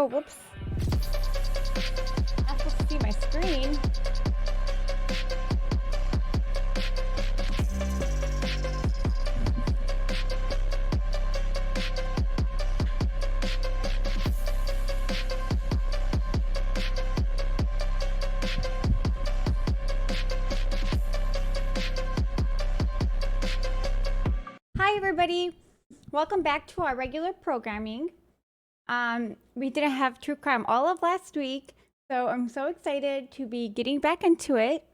Oh, whoops. Not supposed to see my screen. Hi, everybody. Welcome back to our regular programming. We didn't have true crime all of last week, so I'm so excited to be getting back into it.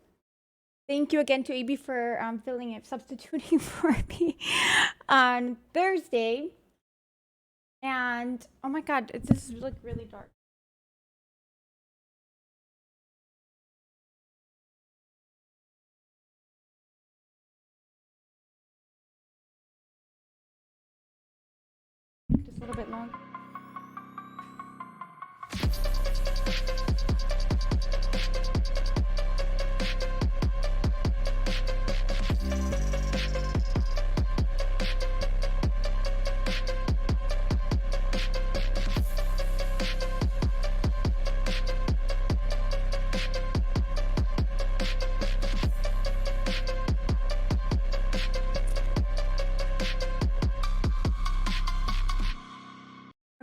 Thank you again to AB for substituting for me on Thursday. And oh my god, this is like really dark. Just a little bit long.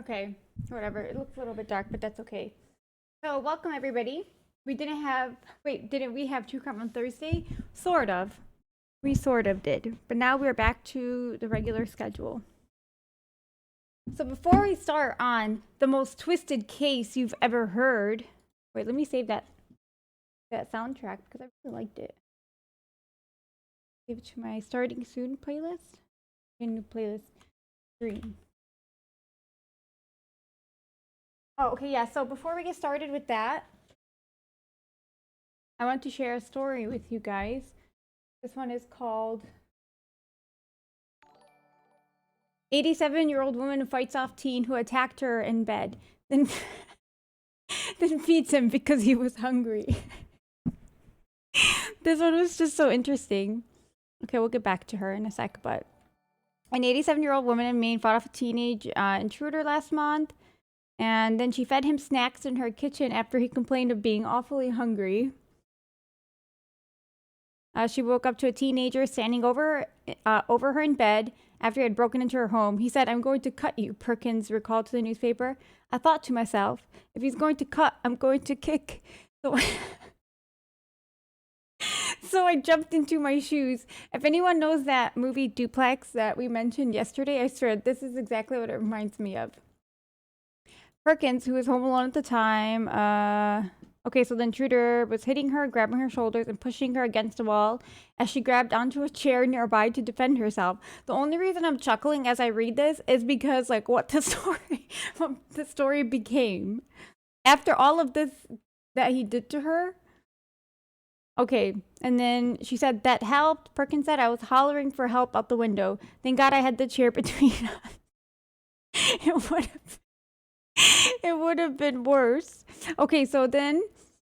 Okay, whatever. It looks a little bit dark, but that's okay. So, welcome everybody. Didn't we have true crime on Thursday? Sort of. We sort of did. But now we're back to the regular schedule. So, before we start on the most twisted case you've ever heard, wait, let me save that soundtrack because I really liked it. Save it to my starting soon playlist. New playlist stream. Oh, okay, yeah. So before we get started with that, I want to share a story with you guys. This one is called 87-year-old woman fights off teen who attacked her in bed, then feeds him because he was hungry. This one was just so interesting. Okay, we'll get back to her in a sec, but an 87-year-old woman in Maine fought off a teenage intruder last month. And then she fed him snacks in her kitchen after he complained of being awfully hungry. She woke up to a teenager standing over her in bed after he had broken into her home. He said, "I'm going to cut you," Perkins recalled to the newspaper. "I thought to myself, if he's going to cut, I'm going to kick." So I jumped into my shoes. If anyone knows that movie Duplex that we mentioned yesterday, I swear this is exactly what it reminds me of. Perkins, who was home alone at the time, okay, so the intruder was hitting her, grabbing her shoulders, and pushing her against a wall as she grabbed onto a chair nearby to defend herself. The only reason I'm chuckling as I read this is because, like, what the story became. After all of this that he did to her. Okay, and then she said, "That helped." Perkins said, "I was hollering for help out the window. Thank God I had the chair between us." It would have been worse. Okay, so then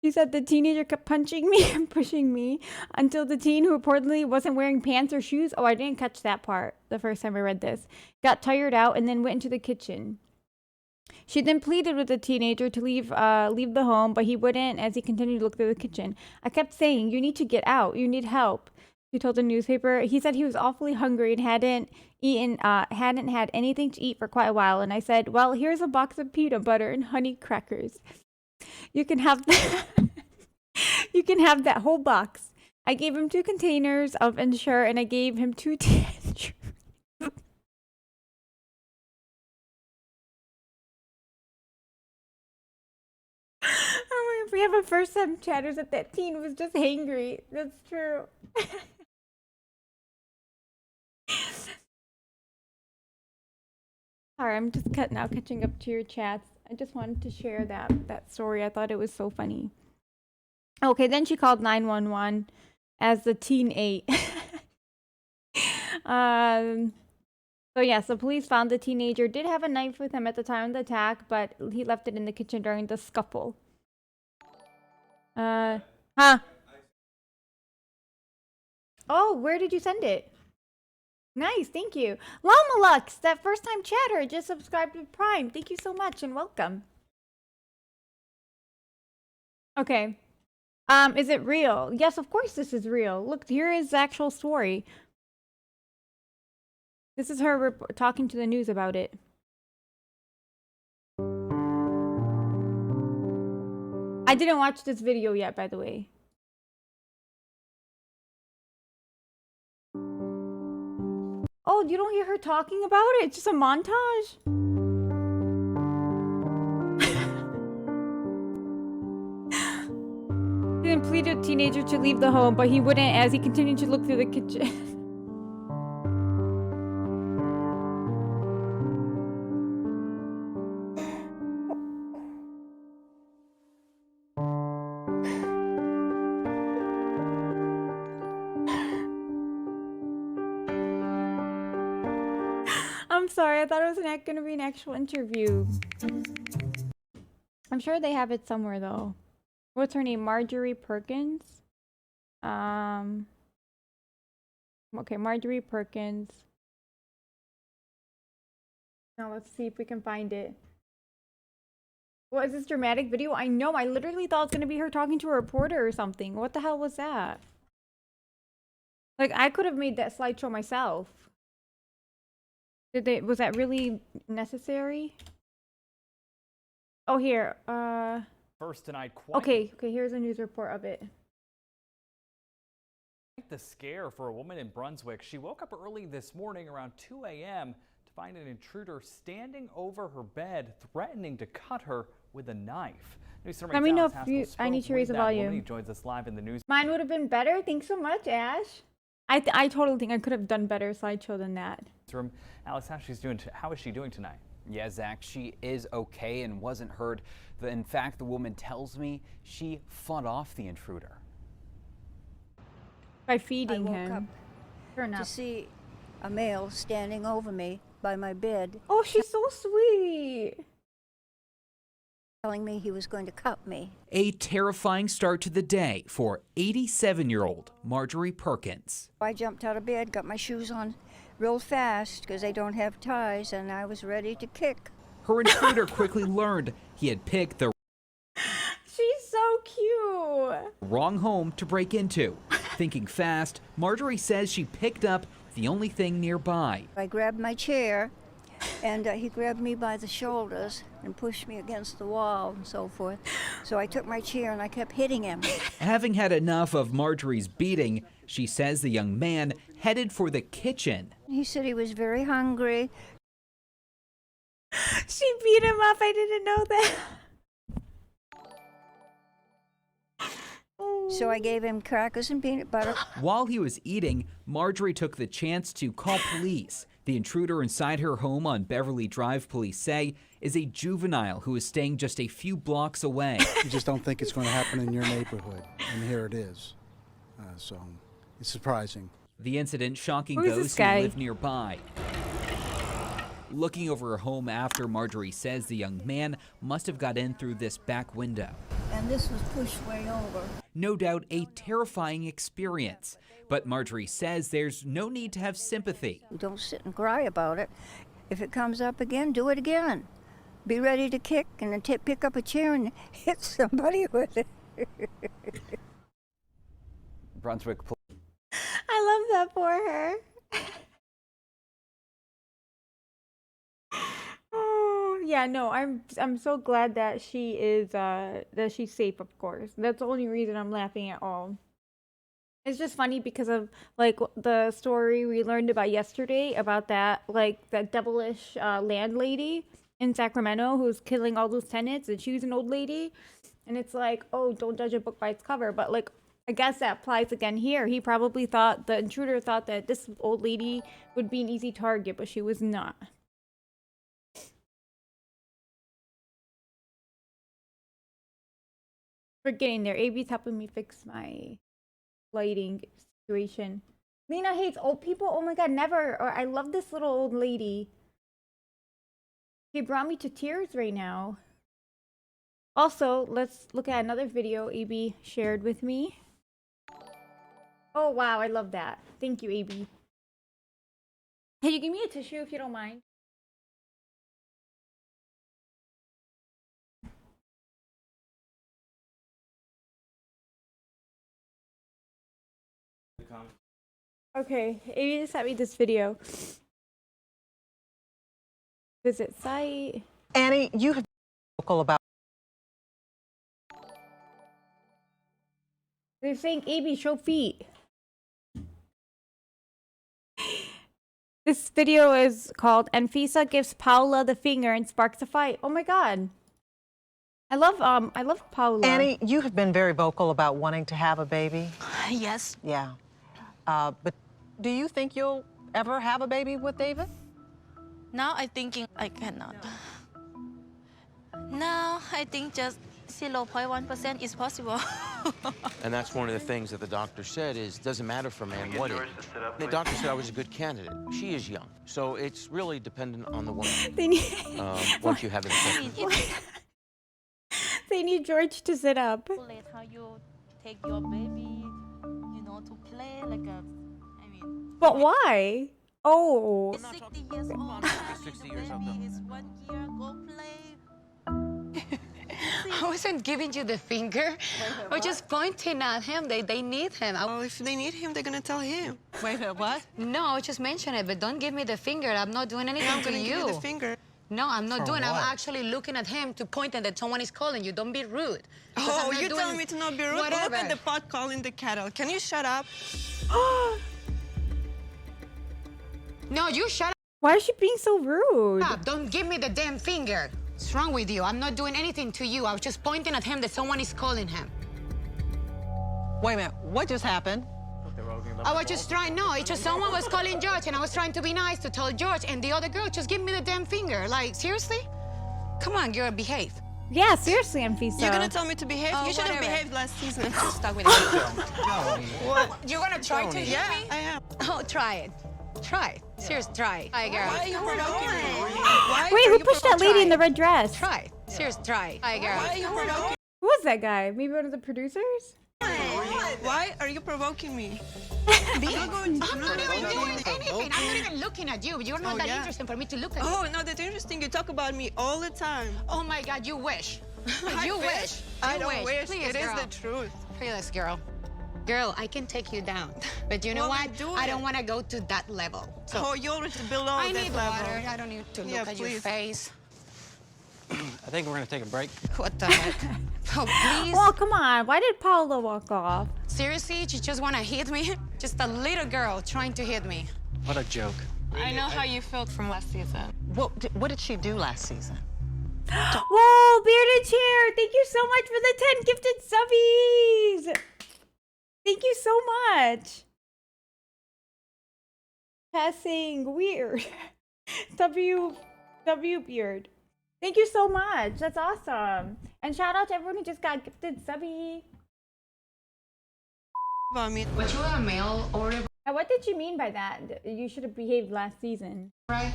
she said the teenager kept punching me and pushing me until the teen, who reportedly wasn't wearing pants or shoes — oh, I didn't catch that part the first time I read this — got tired out and then went into the kitchen. She then pleaded with the teenager to leave the home, but he wouldn't as he continued to look through the kitchen. "I kept saying, 'You need to get out. You need help,'" he told the newspaper. He said he was awfully hungry and hadn't had anything to eat for quite a while. And I said, "Well, here's a box of peanut butter and honey crackers. You can have that. You can have that whole box." I gave him 2 containers of Ensure, and I gave him 2 tangerines. Oh, if we have a first-time chatters that teen was just hangry. That's true. Sorry, I'm just catching up to your chats. I just wanted to share that story. I thought it was so funny. Okay, then she called 911 as the teen ate. So yes, the police found the teenager did have a knife with him at the time of the attack, but he left it in the kitchen during the scuffle. Huh? Oh, where did you send it? Nice, thank you. Llama Lux, that first time chatter, just subscribed to Prime. Thank you so much and welcome. Okay. Is it real? Yes, of course this is real. Look, here is the actual story. This is her talking to the news about it. I didn't watch this video yet, by the way. Oh, you don't hear her talking about it? It's just a montage? He then pleaded a teenager to leave the home, but he wouldn't as he continued to look through the kitchen. I'm sorry, I thought it was not going to be an actual interview. I'm sure they have it somewhere though. What's her name? Marjorie Perkins? Okay, Marjorie Perkins. Now let's see if we can find it. What is this dramatic video? I know, I literally thought it was gonna be her talking to a reporter or something. What the hell was that? Like, I could have made that slideshow myself. Was that really necessary? Oh, here, First tonight, okay, here's a news report of it. the scare for a woman in Brunswick. She woke up early this morning around 2 a.m. to find an intruder standing over her bed, threatening to cut her with a knife. Let me know if I need to raise the volume. He joins us live in the news. Mine would have been better. Thanks so much, Ash. I totally think I could have done better slideshow than that. Alex, how is she doing tonight? Yeah, Zach, she is okay and wasn't hurt. In fact, the woman tells me she fought off the intruder. By feeding I him. woke up to see a male standing over me by my bed. Oh, she's so sweet. Telling me he was going to cut me. A terrifying start to the day for 87-year-old Marjorie Perkins. I jumped out of bed, got my shoes on real fast because they don't have ties, and I was ready to kick. Her intruder quickly learned he had picked the She's so cute. wrong home to break into. Thinking fast, Marjorie says she picked up the only thing nearby. I grabbed my chair, and he grabbed me by the shoulders and pushed me against the wall and so forth. So I took my chair and I kept hitting him. Having had enough of Marjorie's beating, she says the young man headed for the kitchen. He said he was very hungry. She beat him up. I didn't know that. So I gave him crackers and peanut butter. While he was eating, Marjorie took the chance to call police. The intruder inside her home on Beverly Drive, police say, is a juvenile who is staying just a few blocks away. You just don't think it's going to happen in your neighborhood, and here it is. So it's surprising. The incident shocking Who's those this who guy? live nearby. Looking over her home after, Marjorie says the young man must have got in through this back window. And this was pushed way over. No doubt a terrifying experience, but Marjorie says there's no need to have sympathy. Don't sit and cry about it. If it comes up again, do it again. Be ready to kick and then pick up a chair and hit somebody with it. Brunswick I love that for her. Oh, yeah, no, I'm so glad that she is that she's safe, of course. That's the only reason I'm laughing at all. It's just funny because of like the story we learned about yesterday about that that devilish landlady in Sacramento who's killing all those tenants, and she was an old lady. And it's like, oh, don't judge a book by its cover. But like, I guess that applies again here. He probably thought, the intruder thought that this old lady would be an easy target, but she was not. We're getting there. AB's helping me fix my lighting situation. Lena hates old people. Oh my god, never. Or I love this little old lady. She brought me to tears right now. Also, let's look at another video AB shared with me. Oh wow, I love that. Thank you, AB. Hey, you give me a tissue if you don't mind. Okay, Amy just sent me this video. Visit site. Annie, you have been vocal about They're saying, Amy, show feet. This video is called Anfisa gives Paula the finger and sparks a fight. Oh my god. I love Paula. Annie, you have been very vocal about wanting to have a baby. Yes. Yeah. But do you think you'll ever have a baby with David? Now I thinking I cannot. Now I think just 0.1% is possible. And that's one of the things that the doctor said is, doesn't matter for a man what age. The doctor said I was a good candidate. She is young. So it's really dependent on the woman. They need, Once you have an I mean, infection. they need George to sit up. let how you take your baby, to play like a, I mean, But why? Oh. it's 60 years old. 60 the years old, baby though. is 1 year, go play. I wasn't giving you the finger. I was just pointing at him. They need him. Well, if they need him, they're gonna tell him. Wait, what? No, I was just mentioning it, but don't give me the finger. I'm not doing anything I'm to gonna you. give you the finger. No, I'm not For doing. I'm what? actually looking at him to point and that someone is calling you. Don't be rude. 'Cause Oh, I'm not you're doing telling me to not be rude? Look whatever. at the pot calling the kettle. Can you shut up? No, you shut Why is she being so rude? up. Don't give me the damn finger. What's wrong with you? I'm not doing anything to you. I was just pointing at him that someone is calling him. Wait a minute. What just happened? I was just trying, no, it's just someone was calling George and I was trying to be nice to tell George and the other girl, just give me the damn finger. Like, seriously? Come on, girl, behave. Yeah, seriously, Anfisa. You're gonna tell me to behave? Oh, You should have whatever. behaved last season. Stop with it. What? You're gonna try to hit Yeah, me? I am. Oh, try it. Try it. Seriously, try it. Hi, girl. Why are you provoking me? Why Wait, are who you pushed that lady in the red dress? Try it. Seriously, try it. Hi, girl. Why are you provoking Who was that guy? Maybe one of the producers? Why are you provoking me? I'm not even doing anything. I'm not even looking at you. You're not Oh, that yeah. interesting for me to look at. Oh, no, that's interesting. You talk about me all the time. Oh my God, you wish. You I wish. I You don't wish. Please, It is girl. the truth. Please, girl. Girl, I can take you down. But you know Well, what? then do I it. don't want to go to that level. So Oh, you're already below I that need level. water. I don't need to look Yeah, at your please. face. I think we're gonna take a break. What the heck? Oh, please. Well, come on. Why did Paula walk off? Seriously, you just want to hit me? Just a little girl trying to hit me. What a joke. I know how you felt from last season. What did she do last season? Whoa, Bearded Chair! Thank you so much for the 10 gifted subbies! Thank you so much. Passing weird. W Beard. Thank you so much. That's awesome. And shout out to everyone who just got gifted subby. About me. But you a male or Now, what did you mean by that? You should have behaved last season. right?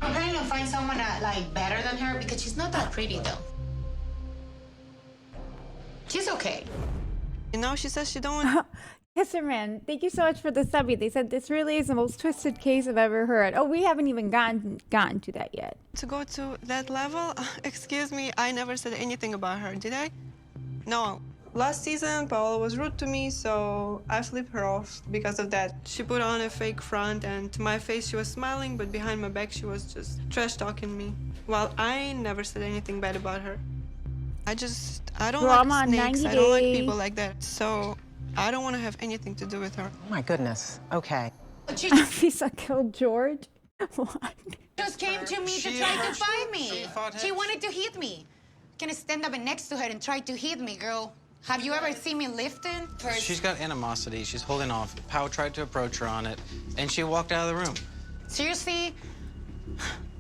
I'm trying to find someone like better than her because she's not that pretty though. She's okay. You know, she says she don't want Kisserman, thank you so much for the subby. They said this really is the most twisted case I've ever heard. Oh, we haven't even gotten to that yet. to go to that level. Excuse me, I never said anything about her, did I? No. Last season, Paola was rude to me, so I flipped her off because of that. She put on a fake front, and to my face, she was smiling, but behind my back, she was just trash-talking me. While I never said anything bad about her. I don't Drama like on snakes. 90 I don't like Day. people like that. So I don't want to have anything to do with her. Oh my goodness. Okay. She Anfisa killed George? What? just came to me to try to fight me. She wanted to hit me. Can I stand up next to her and try to hit me, girl? Have you ever seen me lifting? She's got animosity. She's holding off. Pao tried to approach her on it, and she walked out of the room. Seriously,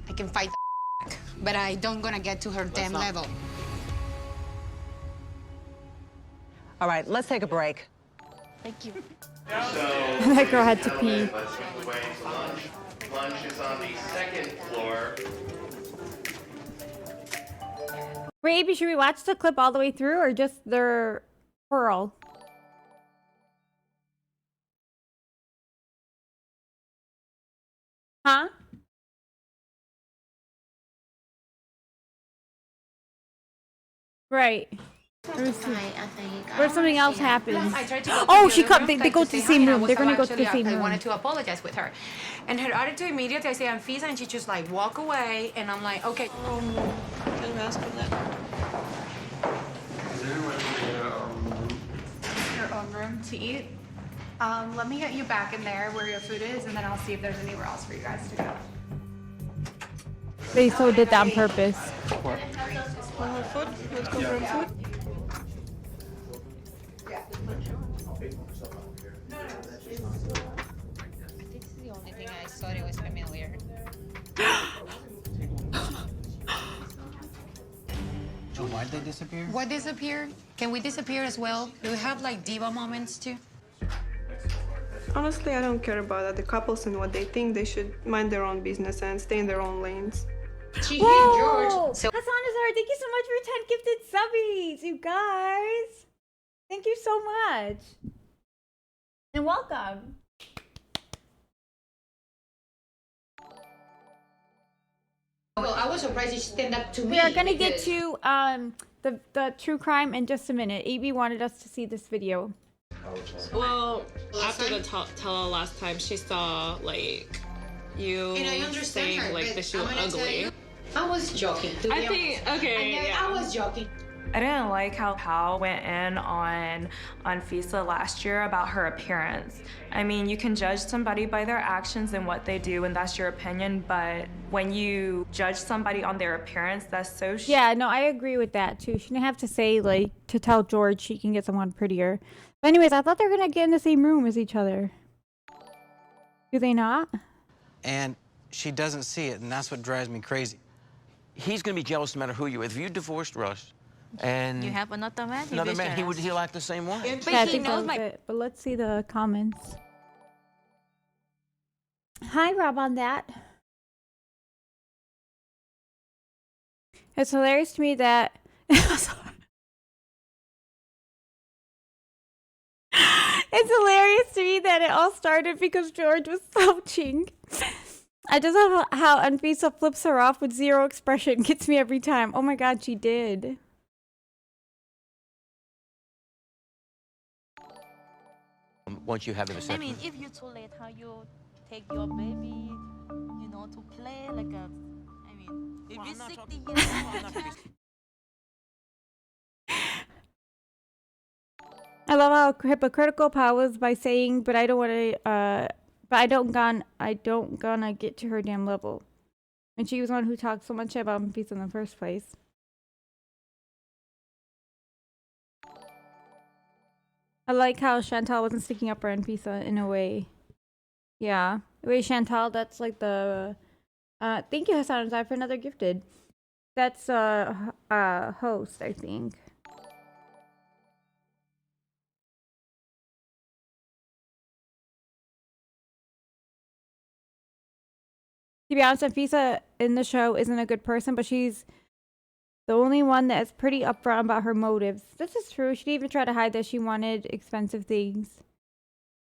I can fight back, but I don't gonna get to her damn not- level. All right, let's take a break. Thank you. That girl had to pee. Let's move away to lunch. Lunch is on the second floor. Wait, Abby, should we watch the clip all the way through or just their pearl? Huh? Right. Or I think. What if something else happens? I tried to go to Oh, the she other cut. room, They like, go to to the say same hi, and I room. was They're gonna go to actually, the same I room. wanted to apologize with her. And her attitude immediately, I say, I'm Fisa, and she just like walk away, and I'm like, okay. Can we ask for that? Your own room to eat. Let me get you back in there where your food is, and then I'll see if there's anywhere else for you guys to go. They so did that on purpose. Want her food? Let's go for food. This is the only thing I thought it was familiar. So why'd they disappear? What disappeared? Can we disappear as well? Do we have like diva moments too? Honestly, I don't care about other couples and what they think. They should mind their own business and stay in their own lanes. She hit Whoa! George. So Hassan Azar, thank you so much for 10 gifted subbies, you guys. Thank you so much. And welcome. well, I was surprised she stand up to me. We are gonna get because- to the true crime in just a minute. AB wanted us to see this video. Well, after the tell last time, she saw like you And I understand saying her, like but that she I'm was gonna tell ugly. you, I was joking. To I be think honest. okay, yeah. I was joking. I didn't like how Pal went in on Fisa last year about her appearance. I mean, you can judge somebody by their actions and what they do, and that's your opinion, but when you judge somebody on their appearance, that's so Yeah, no, I agree with that too. She didn't have to say like to tell George she can get someone prettier. But anyways, I thought they were gonna get in the same room as each other. Do they not? And she doesn't see it, and that's what drives me crazy. He's going to be jealous no matter who you're with. If you divorced Russ and You have another man. another man, he'll act the same way. But Yeah, I he think that knows was my. it. But let's see the comments. Hi, Rob, on that. It's hilarious to me that it's hilarious to me that it all started because George was slouching. I just love how Anfisa flips her off with zero expression. Gets me every time. Oh my god, she did. Once you have the I vasectomy. mean, if you're too late, how you take your baby, you know, to play like a. I mean, if you're 60 years old. I love how hypocritical Pal was by saying, "But I don't want to. But I don't gonna get to her damn level." And she was the one who talked so much about Anfisa in the first place. I like how Chantal wasn't sticking up for Anfisa in a way. Yeah, the way Chantal. That's like the. Thank you, Hassan Azai, for another gifted. That's host, I think. To be honest, Anfisa in the show isn't a good person, but she's the only one that is pretty upfront about her motives. This is true. She didn't even try to hide that she wanted expensive things.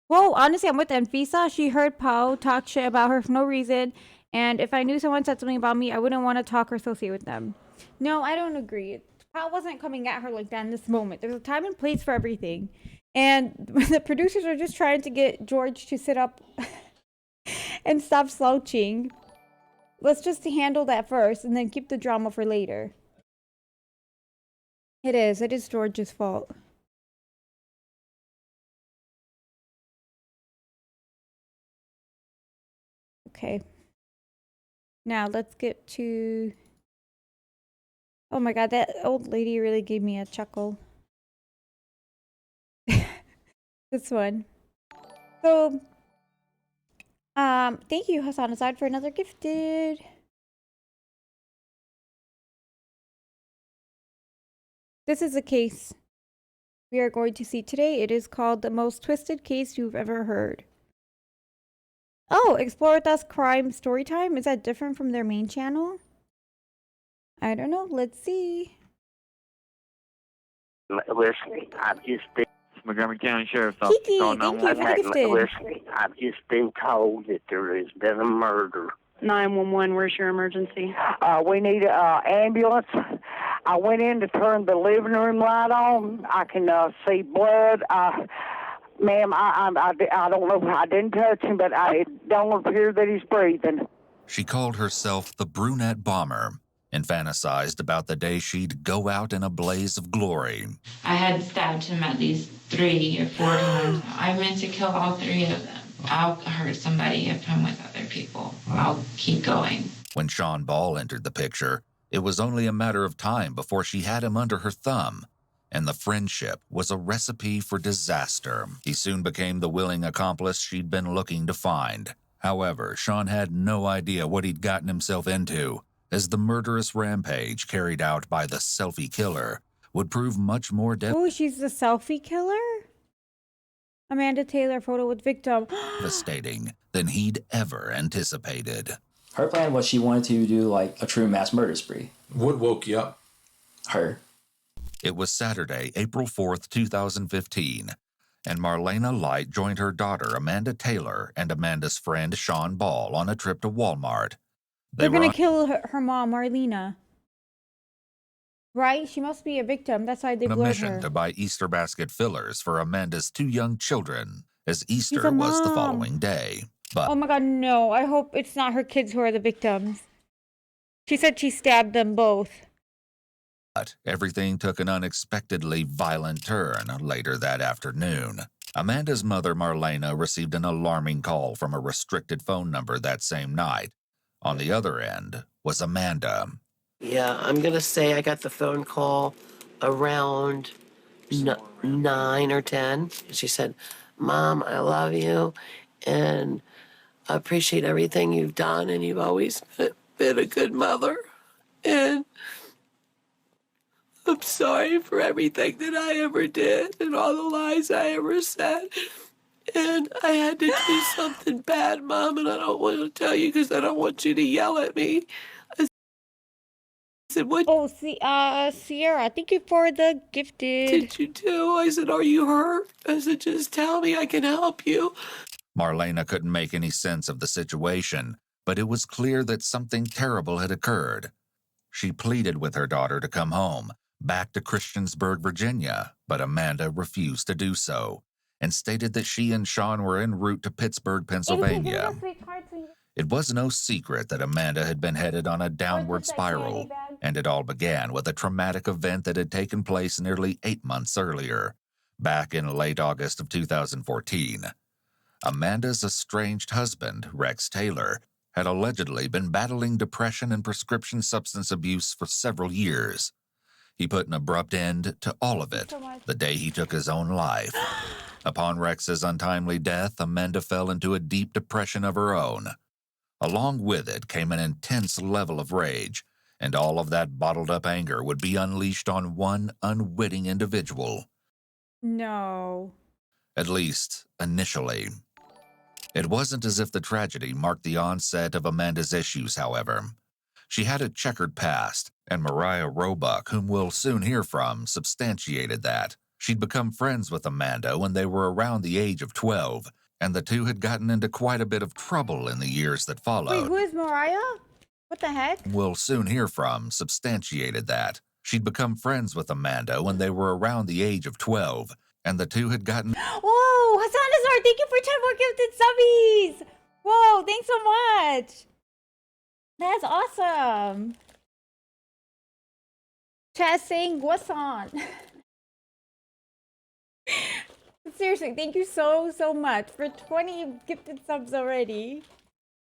Whoa, honestly, I'm with Anfisa. She heard Pao talk shit about her for no reason, and if I knew someone said something about me, I wouldn't want to talk or associate with them. No, I don't agree. Pao wasn't coming at her like that in this moment. There's a time and place for everything. And the producers are just trying to get George to sit up and stop slouching. Let's just handle that first and then keep the drama for later. It is George's fault. Okay. Now let's get to... Oh my god, that old lady really gave me a chuckle. This one. So, thank you, Hassan Azad, for another gifted. This is a case we are going to see today. It is called The Most Twisted Case You've Ever Heard. Oh, Explore With Us Crime Storytime? Is that different from their main channel? I don't know. Let's see. Listen, I've just been... Montgomery County Sheriff's Office. Kiki, thank you for the gifted. Listen, I've just been told that there has been a murder. 911, where's your emergency? We need an ambulance. I went in to turn the living room light on. I can see blood. Ma'am, I don't know. I didn't touch him, but it don't appear that he's breathing. She called herself the brunette bomber and fantasized about the day she'd go out in a blaze of glory. I had stabbed him at least 3 or 4 times. I meant to kill all 3 of them. I'll hurt somebody if I'm with other people. I'll keep going. When Sean Ball entered the picture, it was only a matter of time before she had him under her thumb, and the friendship was a recipe for disaster. He soon became the willing accomplice she'd been looking to find. However, Sean had no idea what he'd gotten himself into, as the murderous rampage carried out by the selfie killer would prove much more Oh, she's the selfie killer? Amanda Taylor photo with victim. devastating than he'd ever anticipated. Her plan was she wanted to do like a true mass murder spree. What woke you up? Her. It was Saturday, April 4th, 2015, and Marlena Light joined her daughter, Amanda Taylor, and Amanda's friend, Sean Ball, on a trip to Walmart. They're going to kill her mom, Marlena. Right? She must be a victim. That's why they on a blurred mission her. to buy Easter basket fillers for Amanda's 2 young children, as Easter was the following day. But Oh my god, no. I hope it's not her kids who are the victims. She said she stabbed them both. everything took an unexpectedly violent turn later that afternoon. Amanda's mother, Marlena, received an alarming call from a restricted phone number that same night. On the other end was Amanda. Yeah, I'm going to say I got the phone call around 9 or 10. She said, Mom, I love you, and I appreciate everything you've done, and you've always been a good mother. And I'm sorry for everything that I ever did and all the lies I ever said. And I had to do something bad, Mom, and I don't want to tell you because I don't want you to yell at me. I said, what Sierra, thank you for the gifted. did you do? I said, are you hurt? I said, just tell me, I can help you. Marlena couldn't make any sense of the situation, but it was clear that something terrible had occurred. She pleaded with her daughter to come home, back to Christiansburg, Virginia, but Amanda refused to do so and stated that she and Sean were en route to Pittsburgh, Pennsylvania. It was no secret that Amanda had been headed on a downward spiral, and it all began with a traumatic event that had taken place nearly 8 months earlier, back in late August of 2014. Amanda's estranged husband, Rex Taylor, had allegedly been battling depression and prescription substance abuse for several years. He put an abrupt end to all of it the day he took his own life. Upon Rex's untimely death, Amanda fell into a deep depression of her own. Along with it came an intense level of rage, and all of that bottled-up anger would be unleashed on one unwitting individual. No. At least, initially. It wasn't as if the tragedy marked the onset of Amanda's issues, however. She had a checkered past, and Mariah Roebuck, whom we'll soon hear from, substantiated that. She'd become friends with Amanda when they were around the age of 12, and the two had gotten into quite a bit of trouble in the years that followed. Wait, who is Mariah? What the heck? We'll soon hear from substantiated that. She'd become friends with Amanda when they were around the age of 12, and the two had gotten... Whoa, Hassan Azar, thank you for 10 more gifted subbies. Whoa, thanks so much. That's awesome. Chat saying what's on. Seriously, thank you so much for 20 gifted subs already.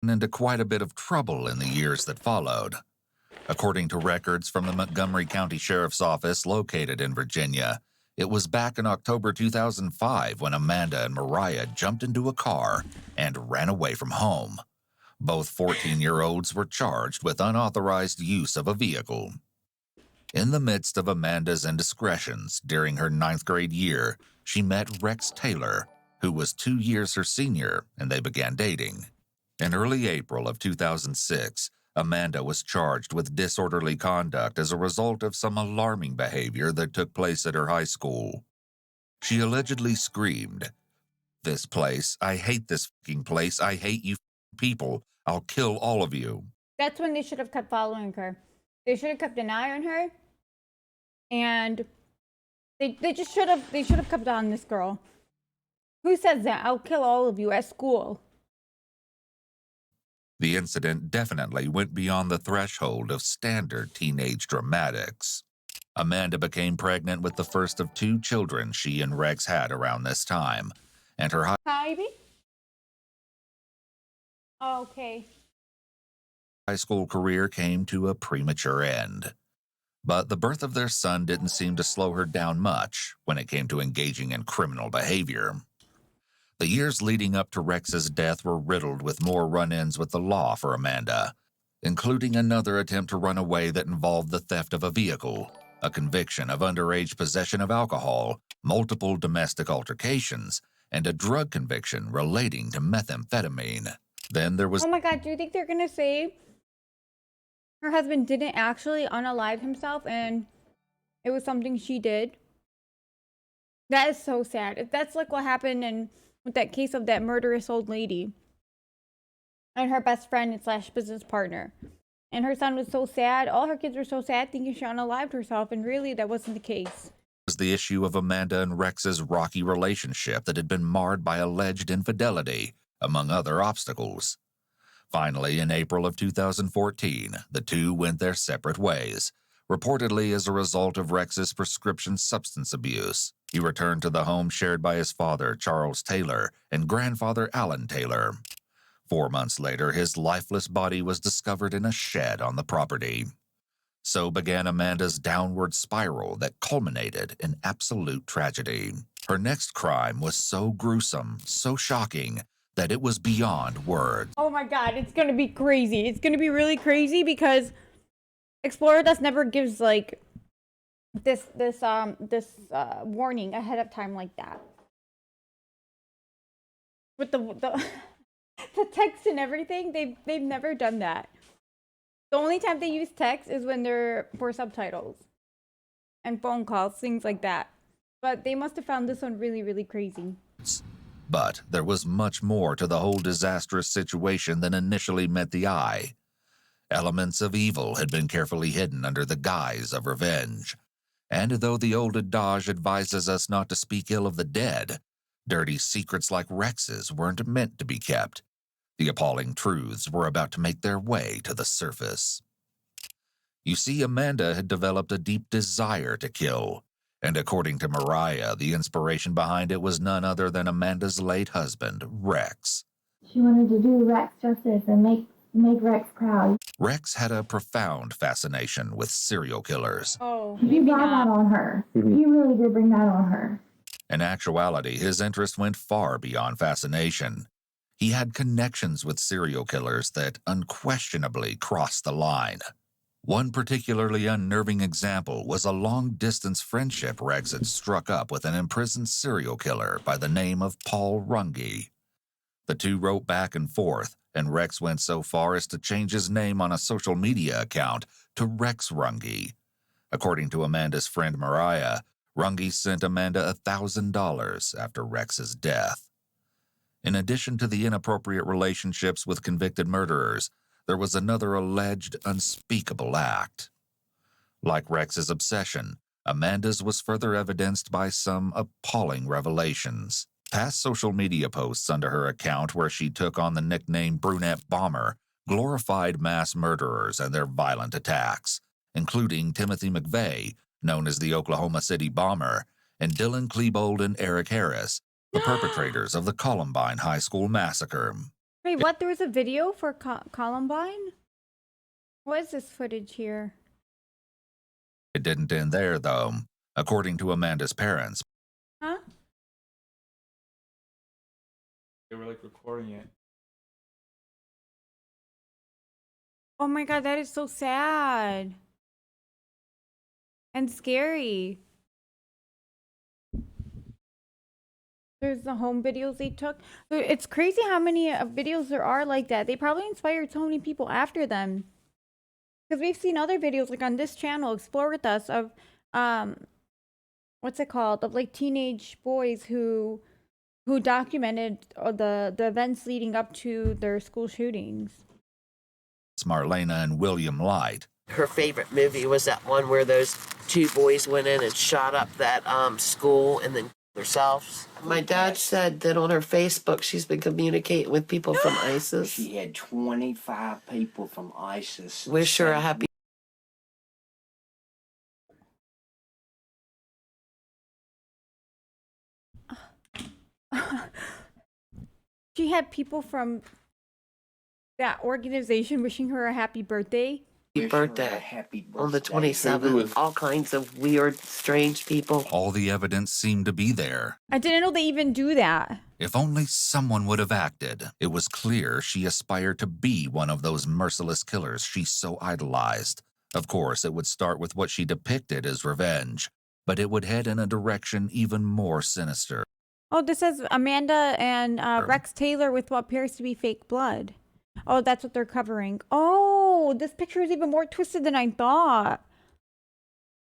Into quite a bit of trouble in the years that followed. According to records from the Montgomery County Sheriff's Office located in Virginia, it was back in October 2005 when Amanda and Mariah jumped into a car and ran away from home. Both 14-year-olds were charged with unauthorized use of a vehicle. In the midst of Amanda's indiscretions during her 9th grade year, she met Rex Taylor, who was 2 years her senior, and they began dating. In early April of 2006, Amanda was charged with disorderly conduct as a result of some alarming behavior that took place at her high school. She allegedly screamed, "This place, I hate this fucking place, I hate you people, I'll kill all of you." That's when they should have kept following her. They should have kept an eye on her And they just should have kept on this girl. Who says that? I'll kill all of you at school. The incident definitely went beyond the threshold of standard teenage dramatics. Amanda became pregnant with the first of 2 children she and Rex had around this time, and her Hi, baby. Okay. high school career came to a premature end. But the birth of their son didn't seem to slow her down much when it came to engaging in criminal behavior. The years leading up to Rex's death were riddled with more run-ins with the law for Amanda, including another attempt to run away that involved the theft of a vehicle, a conviction of underage possession of alcohol, multiple domestic altercations, and a drug conviction relating to methamphetamine. Then there was... Oh my god, do you think they're gonna say her husband didn't actually unalive himself and it was something she did? That is so sad. If that's like what happened with that case of that murderous old lady and her best friend / business partner. And her son was so sad. All her kids were so sad thinking she unalived herself. And really, that wasn't the case. Was the issue of Amanda and Rex's rocky relationship that had been marred by alleged infidelity, among other obstacles. Finally, in April of 2014, the two went their separate ways, reportedly as a result of Rex's prescription substance abuse. He returned to the home shared by his father, Charles Taylor, and grandfather, Alan Taylor. 4 months later, his lifeless body was discovered in a shed on the property. So began Amanda's downward spiral that culminated in absolute tragedy. Her next crime was so gruesome, so shocking, that it was beyond words. Oh my god, it's gonna be crazy. It's gonna be really crazy because Explorer Dust never gives like this warning ahead of time like that. With the the text and everything, they've never done that. The only time they use text is when they're for subtitles and phone calls, things like that. But they must have found this one really, really crazy. But there was much more to the whole disastrous situation than initially met the eye. Elements of evil had been carefully hidden under the guise of revenge. And though the old adage advises us not to speak ill of the dead, dirty secrets like Rex's weren't meant to be kept. The appalling truths were about to make their way to the surface. You see, Amanda had developed a deep desire to kill, and according to Mariah, the inspiration behind it was none other than Amanda's late husband, Rex. She wanted to do Rex justice and make Rex proud. Rex had a profound fascination with serial killers. Oh, He brought that on her. He really did bring that on her. In actuality, his interest went far beyond fascination. He had connections with serial killers that unquestionably crossed the line. One particularly unnerving example was a long-distance friendship Rex had struck up with an imprisoned serial killer by the name of Paul Runge. The two wrote back and forth, and Rex went so far as to change his name on a social media account to Rex Runge. According to Amanda's friend Mariah, Runge sent Amanda $1,000 after Rex's death. In addition to the inappropriate relationships with convicted murderers, there was another alleged unspeakable act. Like Rex's obsession, Amanda's was further evidenced by some appalling revelations. Past social media posts under her account where she took on the nickname Brunette Bomber glorified mass murderers and their violent attacks, including Timothy McVeigh, known as the Oklahoma City Bomber, and Dylan Klebold and Eric Harris, the perpetrators of the Columbine High School massacre. Wait, what? There was a video for Columbine? What is this footage here? It didn't end there, though. According to Amanda's parents, Huh? They were like recording it. Oh my god, that is so sad. And scary. There's the home videos they took. It's crazy how many videos there are like that. They probably inspired so many people after them. Because we've seen other videos like on this channel, Explore With Us, of what's it called? Of like teenage boys who documented the events leading up to their school shootings. Lena and William Light, Her favorite movie was that one where those two boys went in and shot up that school and then killed themselves. My dad said that on her Facebook she's been communicating with people from ISIS. She had 25 people from ISIS. Wish her a happy. She had people from that organization wishing her a happy birthday. Birthday on the 27th. All kinds of weird, strange people. All the evidence seemed to be there. I didn't know they even do that. If only someone would have acted. It was clear she aspired to be one of those merciless killers she so idolized. Of course, it would start with what she depicted as revenge, but it would head in a direction even more sinister. Oh, this says Amanda and Rex Taylor with what appears to be fake blood. Oh, that's what they're covering. Oh, this picture is even more twisted than I thought.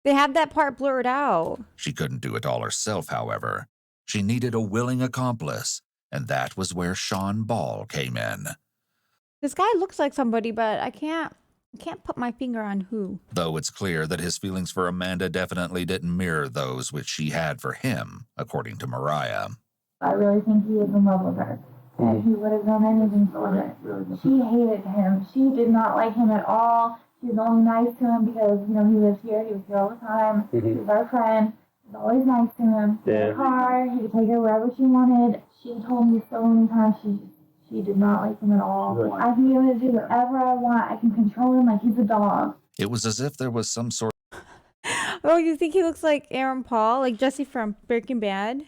They have that part blurred out. She couldn't do it all herself, however. She needed a willing accomplice, and that was where Sean Ball came in. This guy looks like somebody, but I can't put my finger on who. Though it's clear that his feelings for Amanda definitely didn't mirror those which she had for him, according to Mariah. I really think he was in love with her. And he would have done anything for her. She hated him. She did not like him at all. She was only nice to him because, he lives here. He was here all the time. He was our friend. He was always nice to him. Yeah. In the car, he could take her wherever she wanted. She told me so many times she did not like him at all. I can get him to do whatever I want. I can control him like he's a dog. It was as if there was some sort Oh, you think he looks like Aaron Paul, like Jesse from Breaking Bad?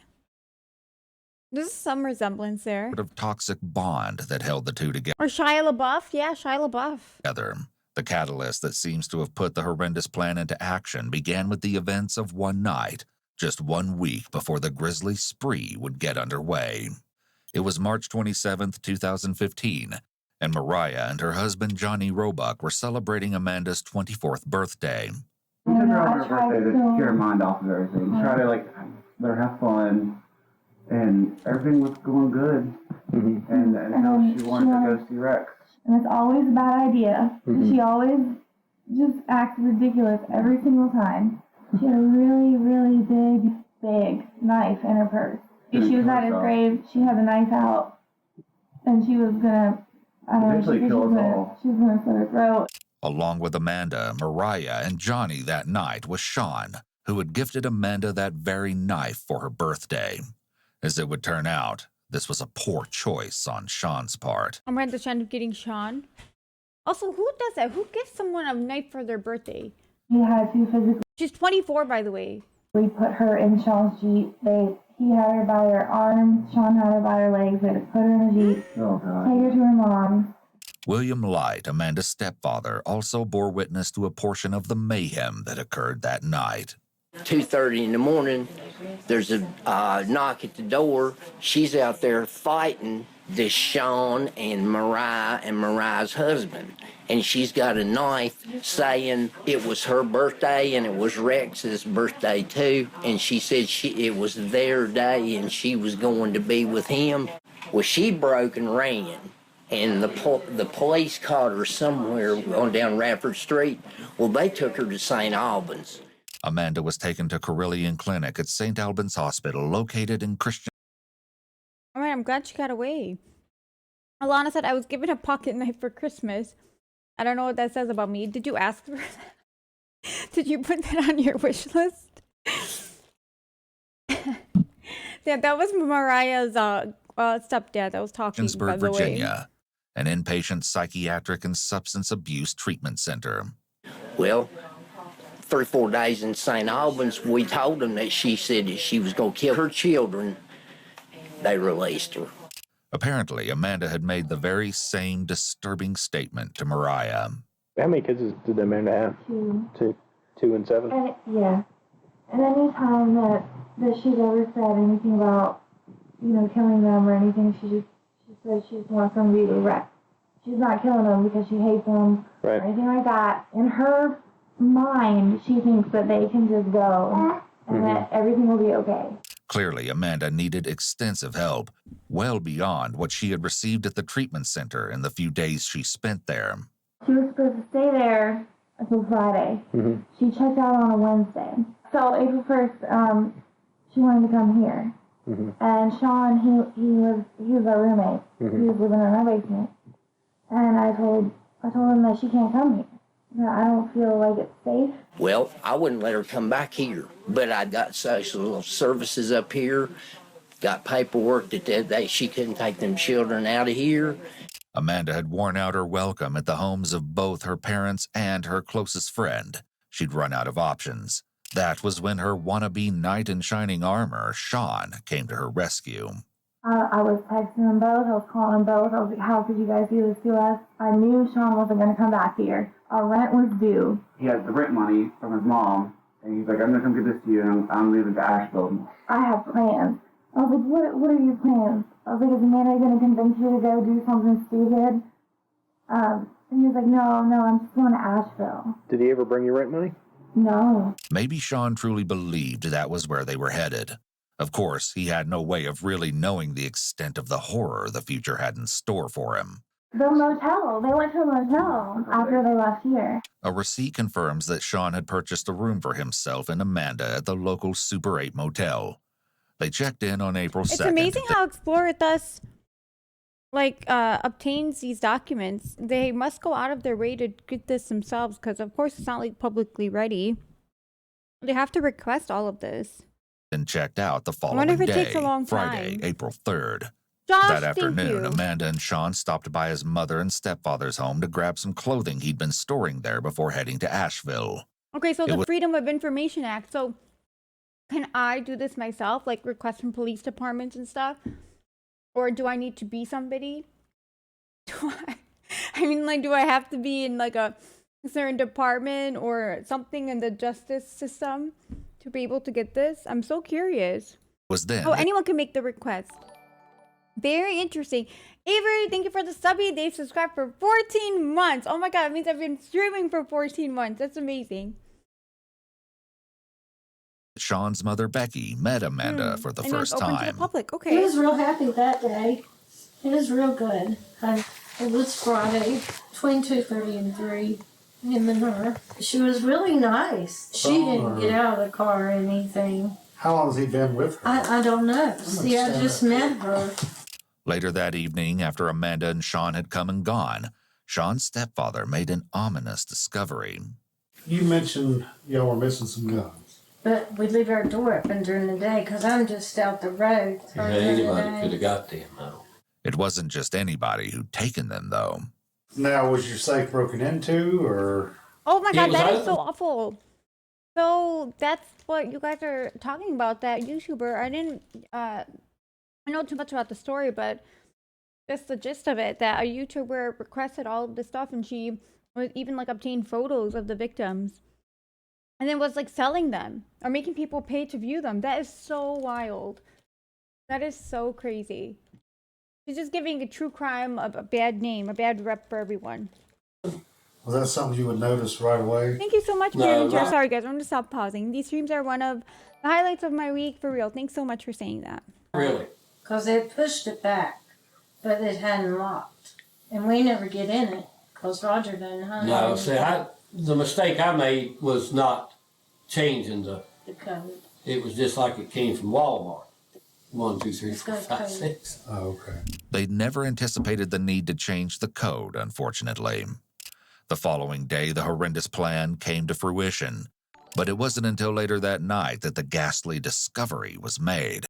There's some resemblance there. of toxic bond that held the two Or Shia LaBeouf. Yeah, Shia LaBeouf. together. The catalyst that seems to have put the horrendous plan into action began with the events of one night, just 1 week before the grisly spree would get underway. It was March 27th, 2015, and Mariah and her husband Johnny Roebuck were celebrating Amanda's 24th birthday. We took her out for her birthday to cure her mind off of everything. Try to let her have fun. And everything was going good. And she wanted to go see Rex. And it's always a bad idea. She always just acts ridiculous every single time. She had a really, really big knife in her purse. If she was at his grave, she had the knife out. And she was gonna, Eventually kill us all. She was gonna slit her throat. Along with Amanda, Mariah, and Johnny that night was Sean, who had gifted Amanda that very knife for her birthday. As it would turn out, this was a poor choice on Sean's part. Amanda trying to getting Sean. Also, who does that? Who gives someone a knife for their birthday? He had to physically. She's 24, by the way. We put her in Sean's Jeep. He had her by her arms. Sean had her by her legs. They had to put her in a Jeep. Oh, God. Take her to her mom. William Light, Amanda's stepfather, also bore witness to a portion of the mayhem that occurred that night. 2:30 in the morning, there's a knock at the door. She's out there fighting this Sean and Mariah's husband. And she's got a knife saying it was her birthday and it was Rex's birthday too. And she said it was their day and she was going to be with him. Well, she broke and ran. And the police caught her somewhere on down Radford Street. Well, they took her to St. Albans. Amanda was taken to Carillion Clinic at St. Albans Hospital, located in Christian. All right, I'm glad she got away. Alana said, I was given a pocket knife for Christmas. I don't know what that says about me. Did you ask for that? Did you put that on your wish list? Yeah, that was Mariah's stepdad that was talking, by the way. Virginia, an inpatient psychiatric and substance abuse treatment center. Well, 3 or 4 days in St. Albans, we told them that she said that she was going to kill her children. They released her. Apparently, Amanda had made the very same disturbing statement to Mariah. How many kids did Amanda have? 2. 2 and 7? Yeah. And any time that she's ever said anything about, killing them or anything, she says she just wants them to be Rex. She's not killing them because she hates them or anything like that. In her mind, she thinks that they can just go and that everything will be okay. Clearly, Amanda needed extensive help, well beyond what she had received at the treatment center in the few days she spent there. She was supposed to stay there until Friday. She checked out on a Wednesday. So April 1st, she wanted to come here. And Sean, he was our roommate. He was living in our basement. And I told him that she can't come here. That I don't feel like it's safe. Well, I wouldn't let her come back here, but I got social services up here, got paperwork that she couldn't take them children out of here. Amanda had worn out her welcome at the homes of both her parents and her closest friend. She'd run out of options. That was when her wannabe knight in shining armor, Sean, came to her rescue. I was texting them both. I was calling them both. I was like, how could you guys do this to us? I knew Sean wasn't going to come back here. Our rent was due. He has the rent money from his mom, and he's like, I'm going to come get this to you, and I'm leaving to Asheville. I have plans. I was like, what are your plans? I was like, is Amanda going to convince you to go do something stupid? And he was like, no, I'm just going to Asheville. Did he ever bring you rent money? No. Maybe Sean truly believed that was where they were headed. Of course, he had no way of really knowing the extent of the horror the future had in store for him. The motel. They went to a motel after they left here. A receipt confirms that Sean had purchased a room for himself and Amanda at the local Super 8 motel. They checked in on April 2nd. It's amazing how Explorer thus obtains these documents. They must go out of their way to get this themselves because, of course, it's not like publicly ready. They have to request all of this. And checked out the following I wonder if it day, takes a long Friday, time. April 3rd. Josh, That thank afternoon, you. Amanda and Sean stopped by his mother and stepfather's home to grab some clothing he'd been storing there before heading to Asheville. Okay, so It the was- Freedom of Information Act. So can I do this myself, like request from police departments and stuff? Or do I need to be somebody? Do I have to be in like a certain department or something in the justice system to be able to get this? I'm so curious. Was then Oh, anyone can make the request. Very interesting. Avery, thank you for the subby. They've subscribed for 14 months. Oh my god, it means I've been streaming for 14 months. That's amazing. Sean's mother, Becky, met Amanda for the And it's first open to the time. public. He Okay. was real happy that day. He was real good. It was Friday, between 2:30 and 3, him and her. She was really nice. She didn't get out of the car or anything. How long has he been with her? I don't know. See, I just met her. Later that evening, after Amanda and Sean had come and gone, Sean's stepfather made an ominous discovery. You mentioned y'all were missing some guns. But we leave our door open during the day because I'm just out the road. Yeah, anybody could have got them, though. It wasn't just anybody who'd taken them, though. Now, was your safe broken into, or? Oh my It god, was that is open. so awful. So that's what you guys are talking about, that YouTuber. I didn't know too much about the story, but just the gist of it, that a YouTuber requested all of this stuff and she was even like obtained photos of the victims and then was like selling them or making people pay to view them. That is so wild. That is so crazy. She's just giving a true crime a bad name, a bad rep for everyone. Was that something you would notice right away? Thank you so much, No, Karen. not- Sorry, guys. I'm going to stop pausing. These streams are one of the highlights of my week, for real. Thanks so much for saying that. Really? Because they pushed it back, but it hadn't locked. And we never get in it because Roger doesn't hunt No, it. see, the mistake I made was not changing the code. It was just like it came from Walmart. 1, 2, 3, 4, Good 5, code. 6. Oh, okay. They never anticipated the need to change the code, unfortunately. The following day, the horrendous plan came to fruition, but it wasn't until later that night that the ghastly discovery was made.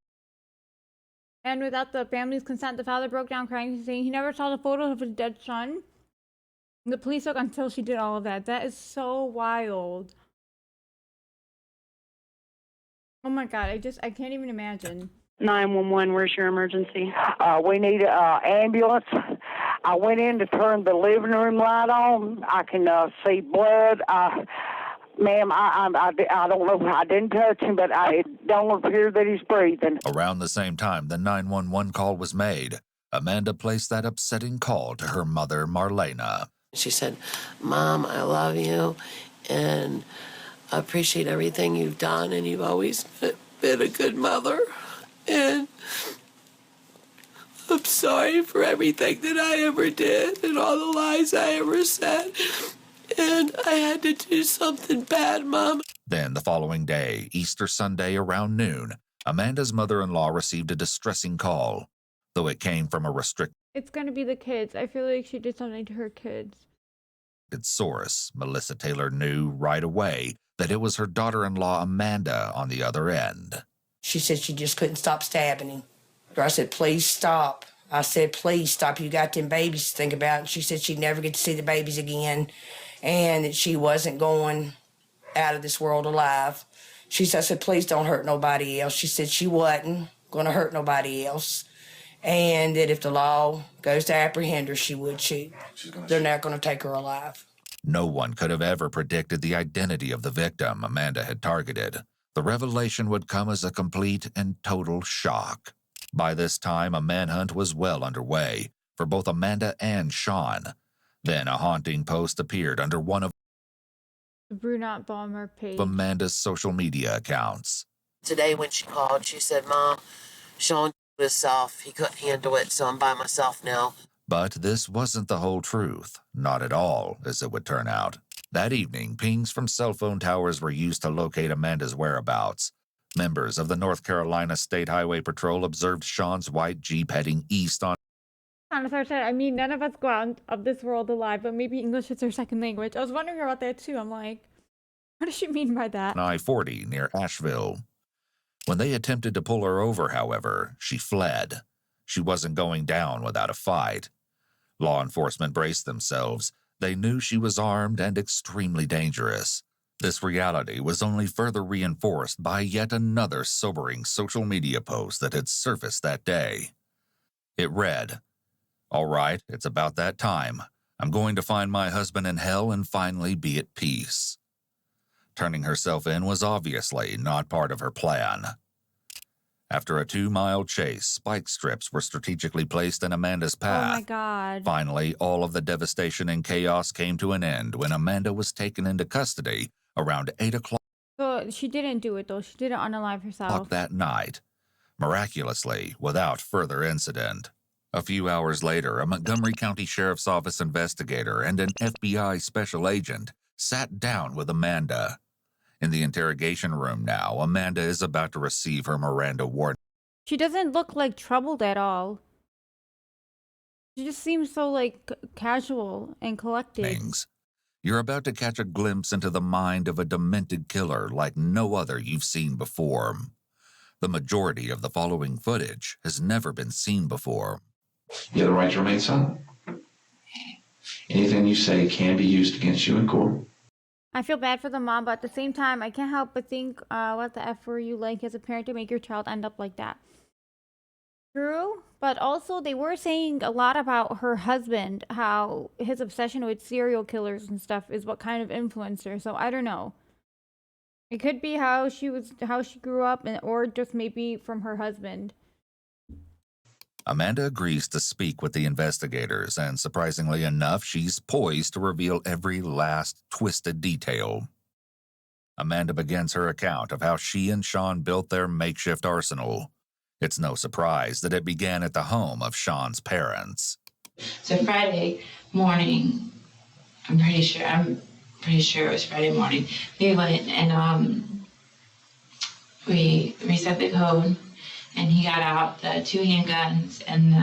And without the family's consent, the father broke down crying, saying he never saw the photos of his dead son. And the police took until she did all of that. That is so wild. Oh my god, I can't even imagine. 911, where's your emergency? We need an ambulance. I went in to turn the living room light on. I can see blood. Ma'am, I don't know. I didn't touch him, but it don't appear that he's breathing. Around the same time the 911 call was made, Amanda placed that upsetting call to her mother, Marlena. She said, Mom, I love you, and I appreciate everything you've done, and you've always been a good mother. And I'm sorry for everything that I ever did and all the lies I ever said. and I had to do something bad, Mom. Then the following day, Easter Sunday around noon, Amanda's mother-in-law received a distressing call, though it came from a restricted It's gonna be the kids. I feel like she did something to her kids. source. Melissa Taylor knew right away that it was her daughter-in-law Amanda on the other end. She said she just couldn't stop stabbing him. I said, please stop. I said, please stop. You got them babies to think about. And she said she'd never get to see the babies again and that she wasn't going out of this world alive. She said, I said, please don't hurt nobody else. She said she wasn't going to hurt nobody else. And that if the law goes to apprehend her, she would shoot. They're not going to take her alive. No one could have ever predicted the identity of the victim Amanda had targeted. The revelation would come as a complete and total shock. By this time, a manhunt was well underway for both Amanda and Sean. Then a haunting post appeared under one of The Brunette Bomber page. Amanda's social media accounts. Today when she called, she said, Mom, Sean was off. He couldn't handle it, so I'm by myself now. But this wasn't the whole truth. Not at all, as it would turn out. That evening, pings from cell phone towers were used to locate Amanda's whereabouts. Members of the North Carolina State Highway Patrol observed Sean's white Jeep heading east on I mean, none of us go out of this world alive, but maybe English is their second language. I was wondering about that too. I'm like, what does she mean by that? I-40 near Asheville. When they attempted to pull her over, however, she fled. She wasn't going down without a fight. Law enforcement braced themselves. They knew she was armed and extremely dangerous. This reality was only further reinforced by yet another sobering social media post that had surfaced that day. It read, "All right, it's about that time. I'm going to find my husband in hell and finally be at peace." Turning herself in was obviously not part of her plan. After a 2-mile chase, spike strips were strategically placed in Amanda's path. Oh my God. Finally, all of the devastation and chaos came to an end when Amanda was taken into custody around 8 o'clock So she didn't do it though. She didn't unalive herself. that night, miraculously without further incident. A few hours later, a Montgomery County Sheriff's Office investigator and an FBI special agent sat down with Amanda. In the interrogation room now, Amanda is about to receive her Miranda warning. She doesn't look like troubled at all. She just seems so like casual and collected. You're about to catch a glimpse into the mind of a demented killer like no other you've seen before. The majority of the following footage has never been seen before. You have the right to remain silent. Anything you say can be used against you in court. I feel bad for the mom, but at the same time, I can't help but think, what the F were you like as a parent to make your child end up like that? True, but also they were saying a lot about her husband, how his obsession with serial killers and stuff is what kind of influenced her. So I don't know. It could be how she grew up, or just maybe from her husband. Amanda agrees to speak with the investigators, and surprisingly enough, she's poised to reveal every last twisted detail. Amanda begins her account of how she and Sean built their makeshift arsenal. It's no surprise that it began at the home of Sean's parents. So Friday morning, I'm pretty sure it was Friday morning, we went and we reset the code, and he got out the 2 handguns and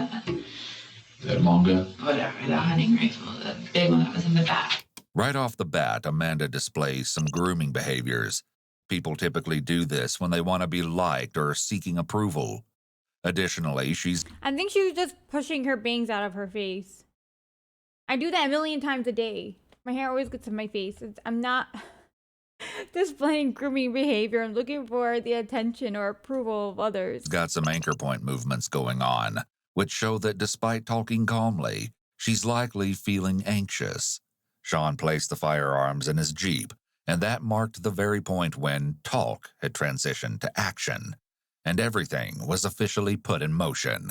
That long gun? whatever, the hunting rifle, the big one that was in the back. Right off the bat, Amanda displays some grooming behaviors. People typically do this when they want to be liked or seeking approval. Additionally, I think she was just pushing her bangs out of her face. I do that a million times a day. My hair always gets in my face. I'm not displaying grooming behavior. I'm looking for the attention or approval of others. got some anchor point movements going on, which show that despite talking calmly, she's likely feeling anxious. Sean placed the firearms in his Jeep, and that marked the very point when talk had transitioned to action, and everything was officially put in motion.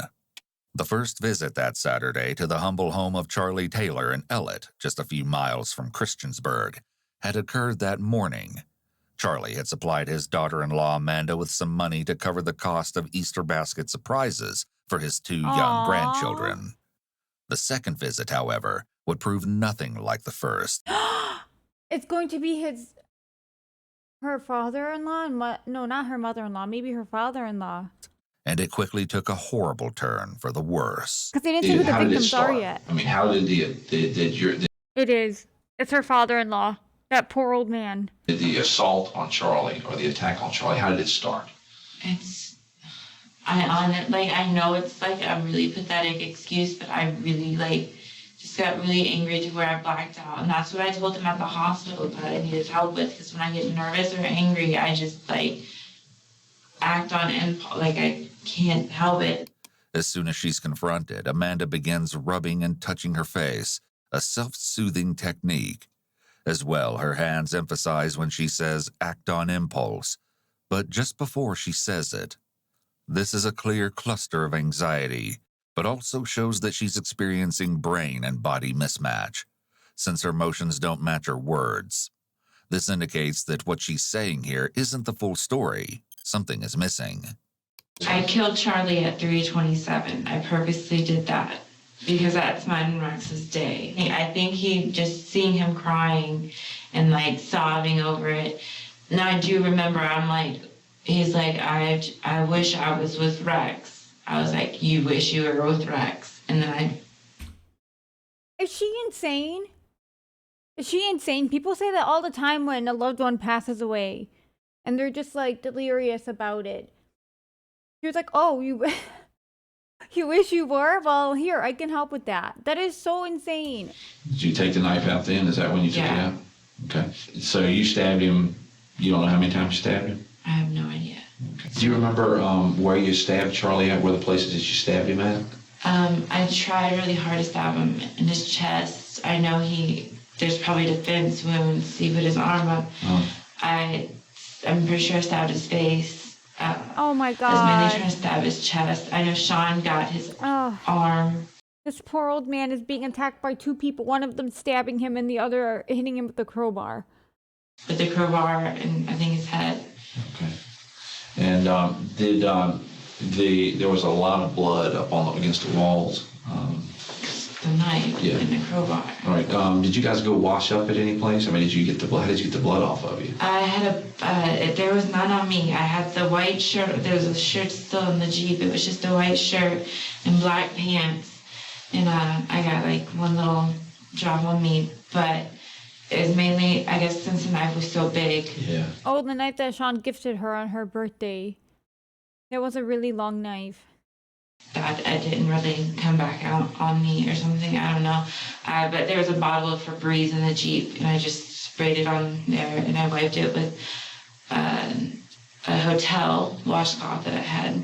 The first visit that Saturday to the humble home of Charlie Taylor in Ellett, just a few miles from Christiansburg, had occurred that morning. Charlie had supplied his daughter-in-law Amanda with some money to cover the cost of Easter basket surprises for his 2 young grandchildren. The second visit, however, would prove nothing like the first. It's going to be her father-in-law? No, not her mother-in-law. Maybe her father-in-law. And it quickly took a horrible turn for the worse. Because they didn't say who the How did it victims are start? yet. I mean, how did It is. It's her father-in-law. That poor old man. the assault on Charlie or the attack on Charlie, how did it start? I know it's like a really pathetic excuse, but I really just got really angry to where I blacked out. And that's what I told him at the hospital that I needed help with, because when I get nervous or angry, I just act on impulse, I can't help it. As soon as she's confronted, Amanda begins rubbing and touching her face, a self-soothing technique. As well, her hands emphasize when she says act on impulse, but just before she says it. This is a clear cluster of anxiety, but also shows that she's experiencing brain and body mismatch, since her motions don't match her words. This indicates that what she's saying here isn't the full story. Something is missing. I killed Charlie at 3:27. I purposely did that because that's mine and Rex's day. I think he just seeing him crying and sobbing over it. And I do remember, he's like, I wish I was with Rex. I was like, you wish you were with Rex. And then Is she insane? Is she insane? People say that all the time when a loved one passes away. And they're just delirious about it. She was like, oh, you wish you were? Well, here, I can help with that. That is so insane. Did you take the knife out then? Is that when you took it Yeah. out? Okay. So you stabbed him, you don't know how many times you stabbed him? I have no idea. Okay. Do you remember where you stabbed Charlie at, where the places that you stabbed him at? I tried really hard to stab him in his chest. I know there's probably defense wounds. He put his arm up. Oh. I'm pretty sure I stabbed his face. Oh my I was god. mainly trying to stab his chest. I know Sean got his arm. This poor old man is being attacked by two people. One of them stabbing him and the other hitting him with the crowbar. With the crowbar and I think his head. Okay. And there was a lot of blood up against the walls. The knife and the crowbar. All right. Did you guys go wash up at any place? I mean, did you get the blood? How did you get the blood off of you? I had there was none on me. I had the white shirt. There was a shirt still in the Jeep. It was just a white shirt and black pants. And I got one little drop on me. But it was mainly, I guess, since the knife was so big. Yeah. Oh, the knife that Sean gifted her on her birthday. That was a really long knife. That it didn't really come back out on me or something. I don't know. But there was a bottle of Febreze in the Jeep, and I just sprayed it on there, and I wiped it with a hotel washcloth that I had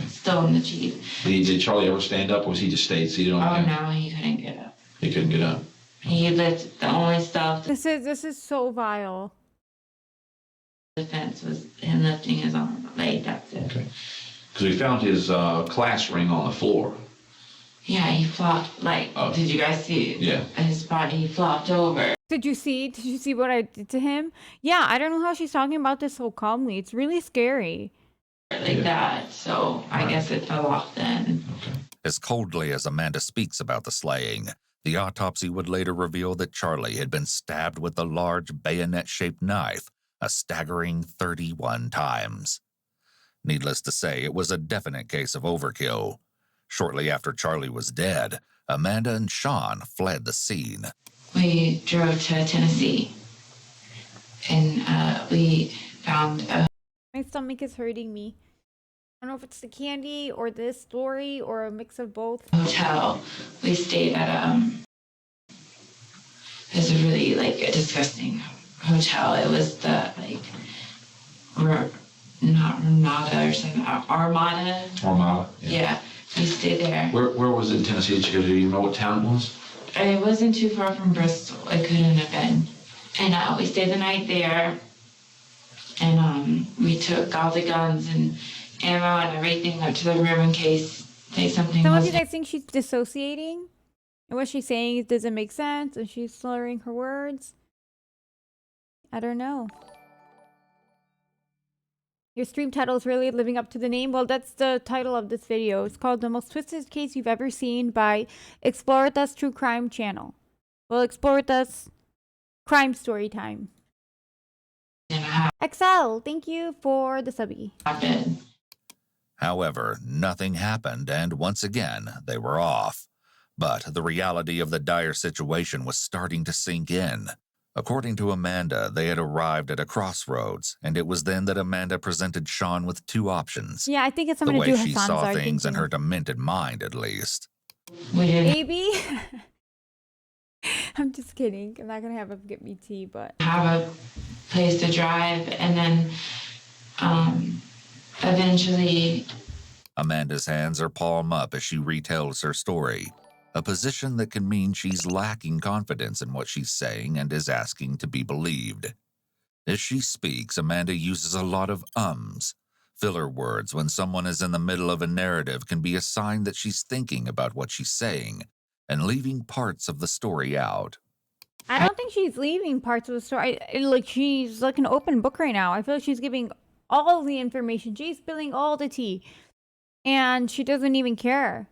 still in the Jeep. Did Charlie ever stand up, or was he just stayed seated on the couch? No, he couldn't get up. He couldn't get up. He lifted the only stuff. This is so vile. Defense was him lifting his arm. That's it. Okay. Because we found his class ring on the floor. Yeah, he flopped. Did you guys see it? Yeah. His body, he flopped over. Did you see what I did to him? Yeah, I don't know how she's talking about this so calmly. It's really scary. That, so I guess it fell off then. Okay. As coldly as Amanda speaks about the slaying, the autopsy would later reveal that Charlie had been stabbed with a large bayonet-shaped knife a staggering 31 times. Needless to say, it was a definite case of overkill. Shortly after Charlie was dead, Amanda and Sean fled the scene. We drove to Tennessee, and we found a My stomach is hurting me. I don't know if it's the candy or this story or a mix of both. hotel. We stayed at it was a really a disgusting hotel. It was the not Ramada or something, Armada. Armada. Yeah, we stayed there. Where was it in Tennessee that you go to? Do you know what town it was? It wasn't too far from Bristol. It couldn't have been. And we stayed the night there. And we took all the guns and ammo and everything up to the room in case something Some of was. you guys think she's dissociating? And what she's saying doesn't make sense and she's slurring her words? I don't know. Your stream title is really living up to the name. Well, that's the title of this video. It's called The Most Twisted Case You've Ever Seen by Explore With Us True Crime Channel. Well, Explore With Us crime story time. Excel, thank you for the subby. However, nothing happened, and once again, they were off. But the reality of the dire situation was starting to sink in. According to Amanda, they had arrived at a crossroads, and it was then that Amanda presented Sean with two options. Yeah, I think it's The something to do way with she Hassan, saw sorry, things in thinking. her demented mind, at least. AB? I'm just kidding. I'm not gonna have him get me tea, but have a place to drive, and then eventually. Amanda's hands are palm up as she retells her story, a position that can mean she's lacking confidence in what she's saying and is asking to be believed. As she speaks, Amanda uses a lot of ums. Filler words when someone is in the middle of a narrative can be a sign that she's thinking about what she's saying and leaving parts of the story out. I don't think she's leaving parts of the story. Like, she's like an open book right now. I feel like she's giving all the information. She's spilling all the tea. And she doesn't even care.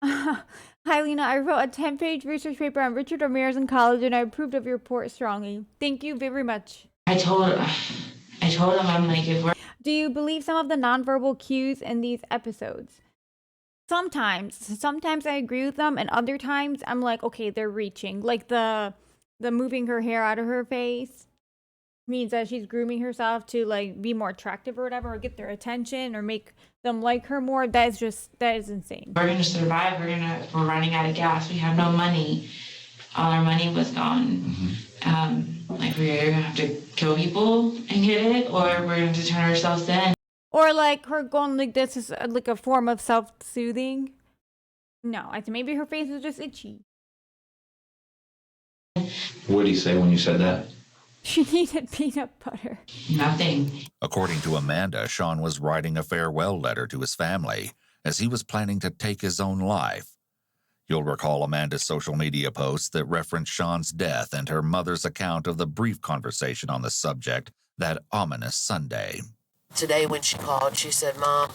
Hi, Lena. I wrote a 10-page research paper on Richard Ramirez in college, and I approved of your report strongly. Thank you very much. I told him, I'm like, if we're... Do you believe some of the nonverbal cues in these episodes? Sometimes I agree with them, and other times I'm like, okay, they're reaching. Like the moving her hair out of her face means that she's grooming herself to like be more attractive or whatever, or get their attention or make them like her more. That is insane. We're gonna survive. We're running out of gas. We have no money. All our money was gone. Like, we're either gonna have to kill people and get it, or we're going to turn ourselves in. Or like her going like this is like a form of self-soothing. No, I think maybe her face was just itchy. What did he say when you said that? She needed peanut butter. Nothing. According to Amanda, Sean was writing a farewell letter to his family as he was planning to take his own life. You'll recall Amanda's social media posts that referenced Sean's death and her mother's account of the brief conversation on the subject that ominous Sunday. Today when she called, she said, Mom,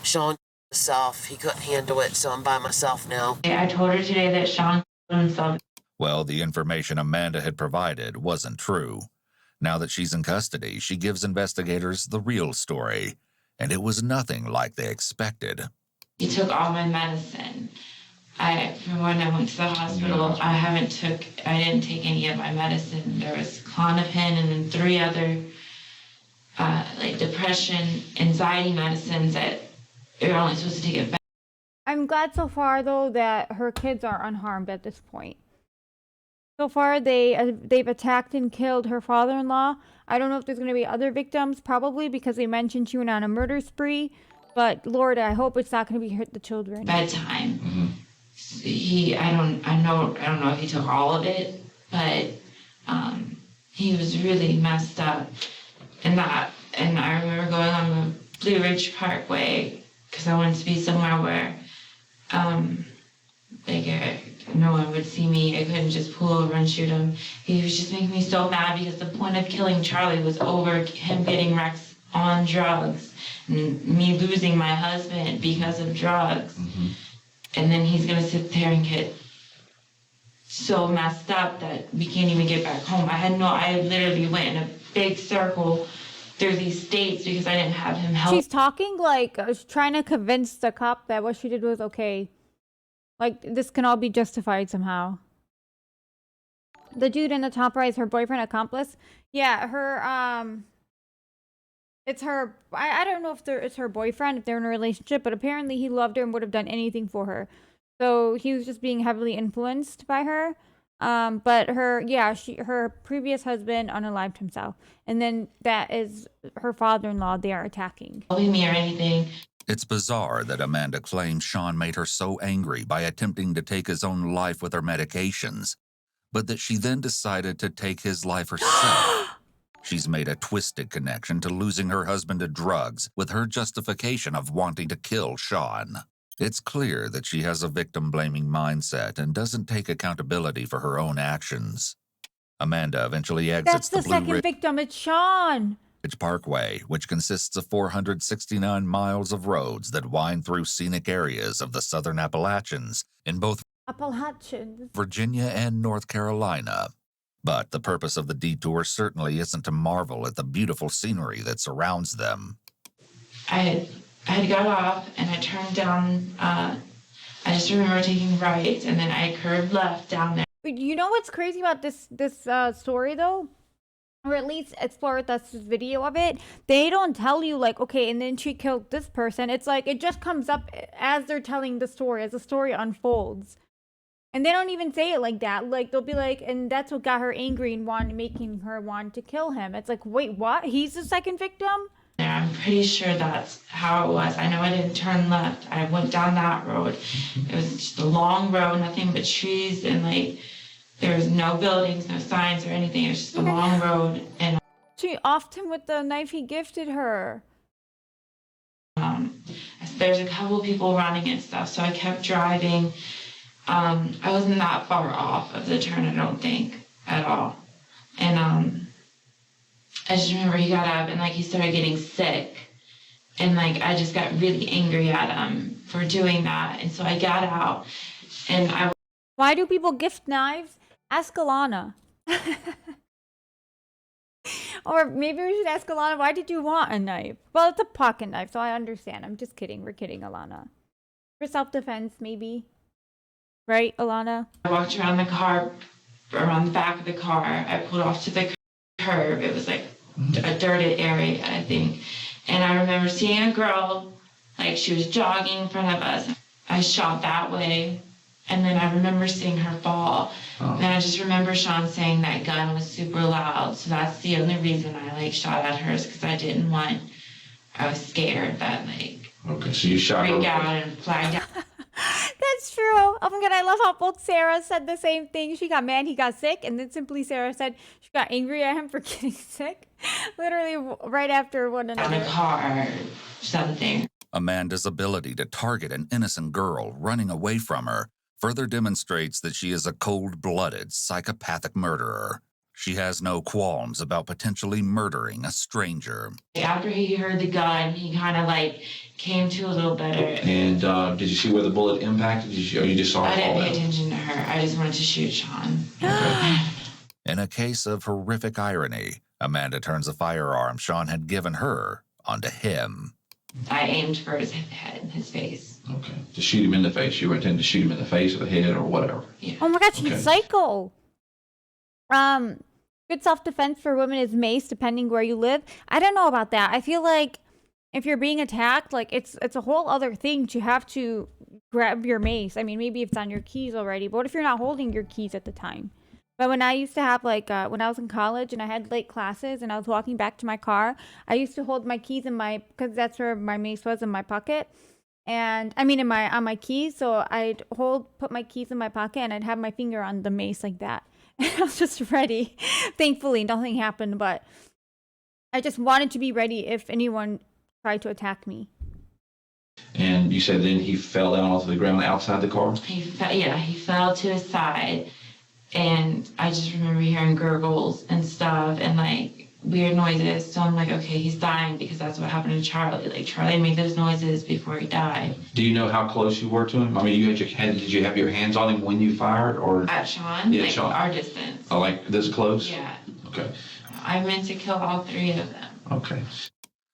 Sean himself, he couldn't handle it, so I'm by myself now. I told her today that Sean himself. Well, the information Amanda had provided wasn't true. Now that she's in custody, she gives investigators the real story, and it was nothing like they expected. He took all my medicine. From when I went to the hospital, I didn't take any of my medicine. There was Klonopin and then 3 other like depression, anxiety medicines that you're only supposed to take it back. I'm glad so far though that her kids are unharmed at this point. So far they've attacked and killed her father-in-law. I don't know if there's going to be other victims, probably because they mentioned she went on a murder spree. But Lord, I hope it's not going to be hurt the children. Bedtime. I don't know if he took all of it, but he was really messed up. And I remember going on the Blue Ridge Parkway because I wanted to be somewhere where no one would see me. I couldn't just pull over and shoot him. He was just making me so mad because the point of killing Charlie was over him getting Rex on drugs and me losing my husband because of drugs. And then he's gonna sit there and get so messed up that we can't even get back home. I literally went in a big circle through these states because I didn't have him help. She's talking like trying to convince the cop that what she did was okay. Like, this can all be justified somehow. The dude in the top right is her boyfriend, accomplice. Yeah, it's her, I don't know if it's her boyfriend, if they're in a relationship, but apparently he loved her and would have done anything for her. So he was just being heavily influenced by her. But her previous husband unalived himself. And then that is her father-in-law they are attacking. Me or anything. It's bizarre that Amanda claims Sean made her so angry by attempting to take his own life with her medications, but that she then decided to take his life herself. She's made a twisted connection to losing her husband to drugs with her justification of wanting to kill Sean. It's clear that she has a victim-blaming mindset and doesn't take accountability for her own actions. Amanda eventually exits That's the Blue second Ridge victim, it's Sean. Parkway, which consists of 469 miles of roads that wind through scenic areas of the southern Appalachians in both Appalachians. Virginia and North Carolina. But the purpose of the detour certainly isn't to marvel at the beautiful scenery that surrounds them. I had got off and I turned down, I just remember taking right and then I curved left down there. But you know what's crazy about this story though? Or at least explore with us this video of it. They don't tell you like, okay, and then she killed this person. It's like it just comes up as they're telling the story, as the story unfolds. And they don't even say it like that. Like they'll be like, and that's what got her angry and making her want to kill him. It's like, wait, what? He's the second victim? I'm pretty sure that's how it was. I know I didn't turn left. I went down that road. It was just a long road, nothing but trees, and like there was no buildings, no signs or anything. It was just a long road. And she offed him with the knife he gifted her. There's a couple people running and stuff, so I kept driving. I wasn't that far off of the turn, I don't think, at all. And I just remember he got up and like he started getting sick. And like I just got really angry at him for doing that. And so I got out and I... Why do people gift knives? Ask Alana. Or maybe we should ask Alana, why did you want a knife? Well, it's a pocket knife, so I understand. I'm just kidding. We're kidding, Alana. For self-defense, maybe. Right, Alana? I walked around the car, around the back of the car. I pulled off to the curb. It was like a dirted area, I think. And I remember seeing a girl, like she was jogging in front of us. I shot that way. And then I remember seeing her fall. Oh. And I just remember Sean saying that gun was super loud. So that's the only reason I like shot at her, is because I was scared that like... Okay, so you shot her. Freaked out and flagged out. That's true. Oh my god, I love how both Sarah said the same thing. She got mad, he got sick, and then simply Sarah said she got angry at him for getting sick. Literally right after one another. In a car, something. Amanda's ability to target an innocent girl running away from her further demonstrates that she is a cold-blooded, psychopathic murderer. She has no qualms about potentially murdering a stranger. After he heard the gun, he kind of like came to a little better. And did you see where the bullet impacted? Or you just saw her I didn't fall pay down? attention to her. I just wanted to shoot Sean. In a case of horrific irony, Amanda turns a firearm Sean had given her onto him. I aimed for his head, his face. Okay. To shoot him in the face. You were intending to shoot him in the face or the head or whatever. Yeah. Oh my god, she's psycho. Good self-defense for women is mace, depending where you live. I don't know about that. I feel like if you're being attacked, like it's a whole other thing to have to grab your mace. I mean, maybe it's on your keys already, but what if you're not holding your keys at the time? But when I used to have like when I was in college and I had late classes and I was walking back to my car, I used to hold my keys because that's where my mace was, in my pocket. And I mean on my keys, so I'd put my keys in my pocket and I'd have my finger on the mace like that. I was just ready. Thankfully, nothing happened, but I just wanted to be ready if anyone tried to attack me. And you said then he fell down onto the ground outside the car? He fell to his side. And I just remember hearing gurgles and stuff and like weird noises. So I'm like, okay, he's dying, because that's what happened to Charlie. Like Charlie made those noises before he died. Do you know how close you were to him? I mean, did you have your hands on him when you fired, or? At Sean? Yeah, like Sean. Our distance. Oh, like this close? Yeah. Okay. I meant to kill all three of them. Okay.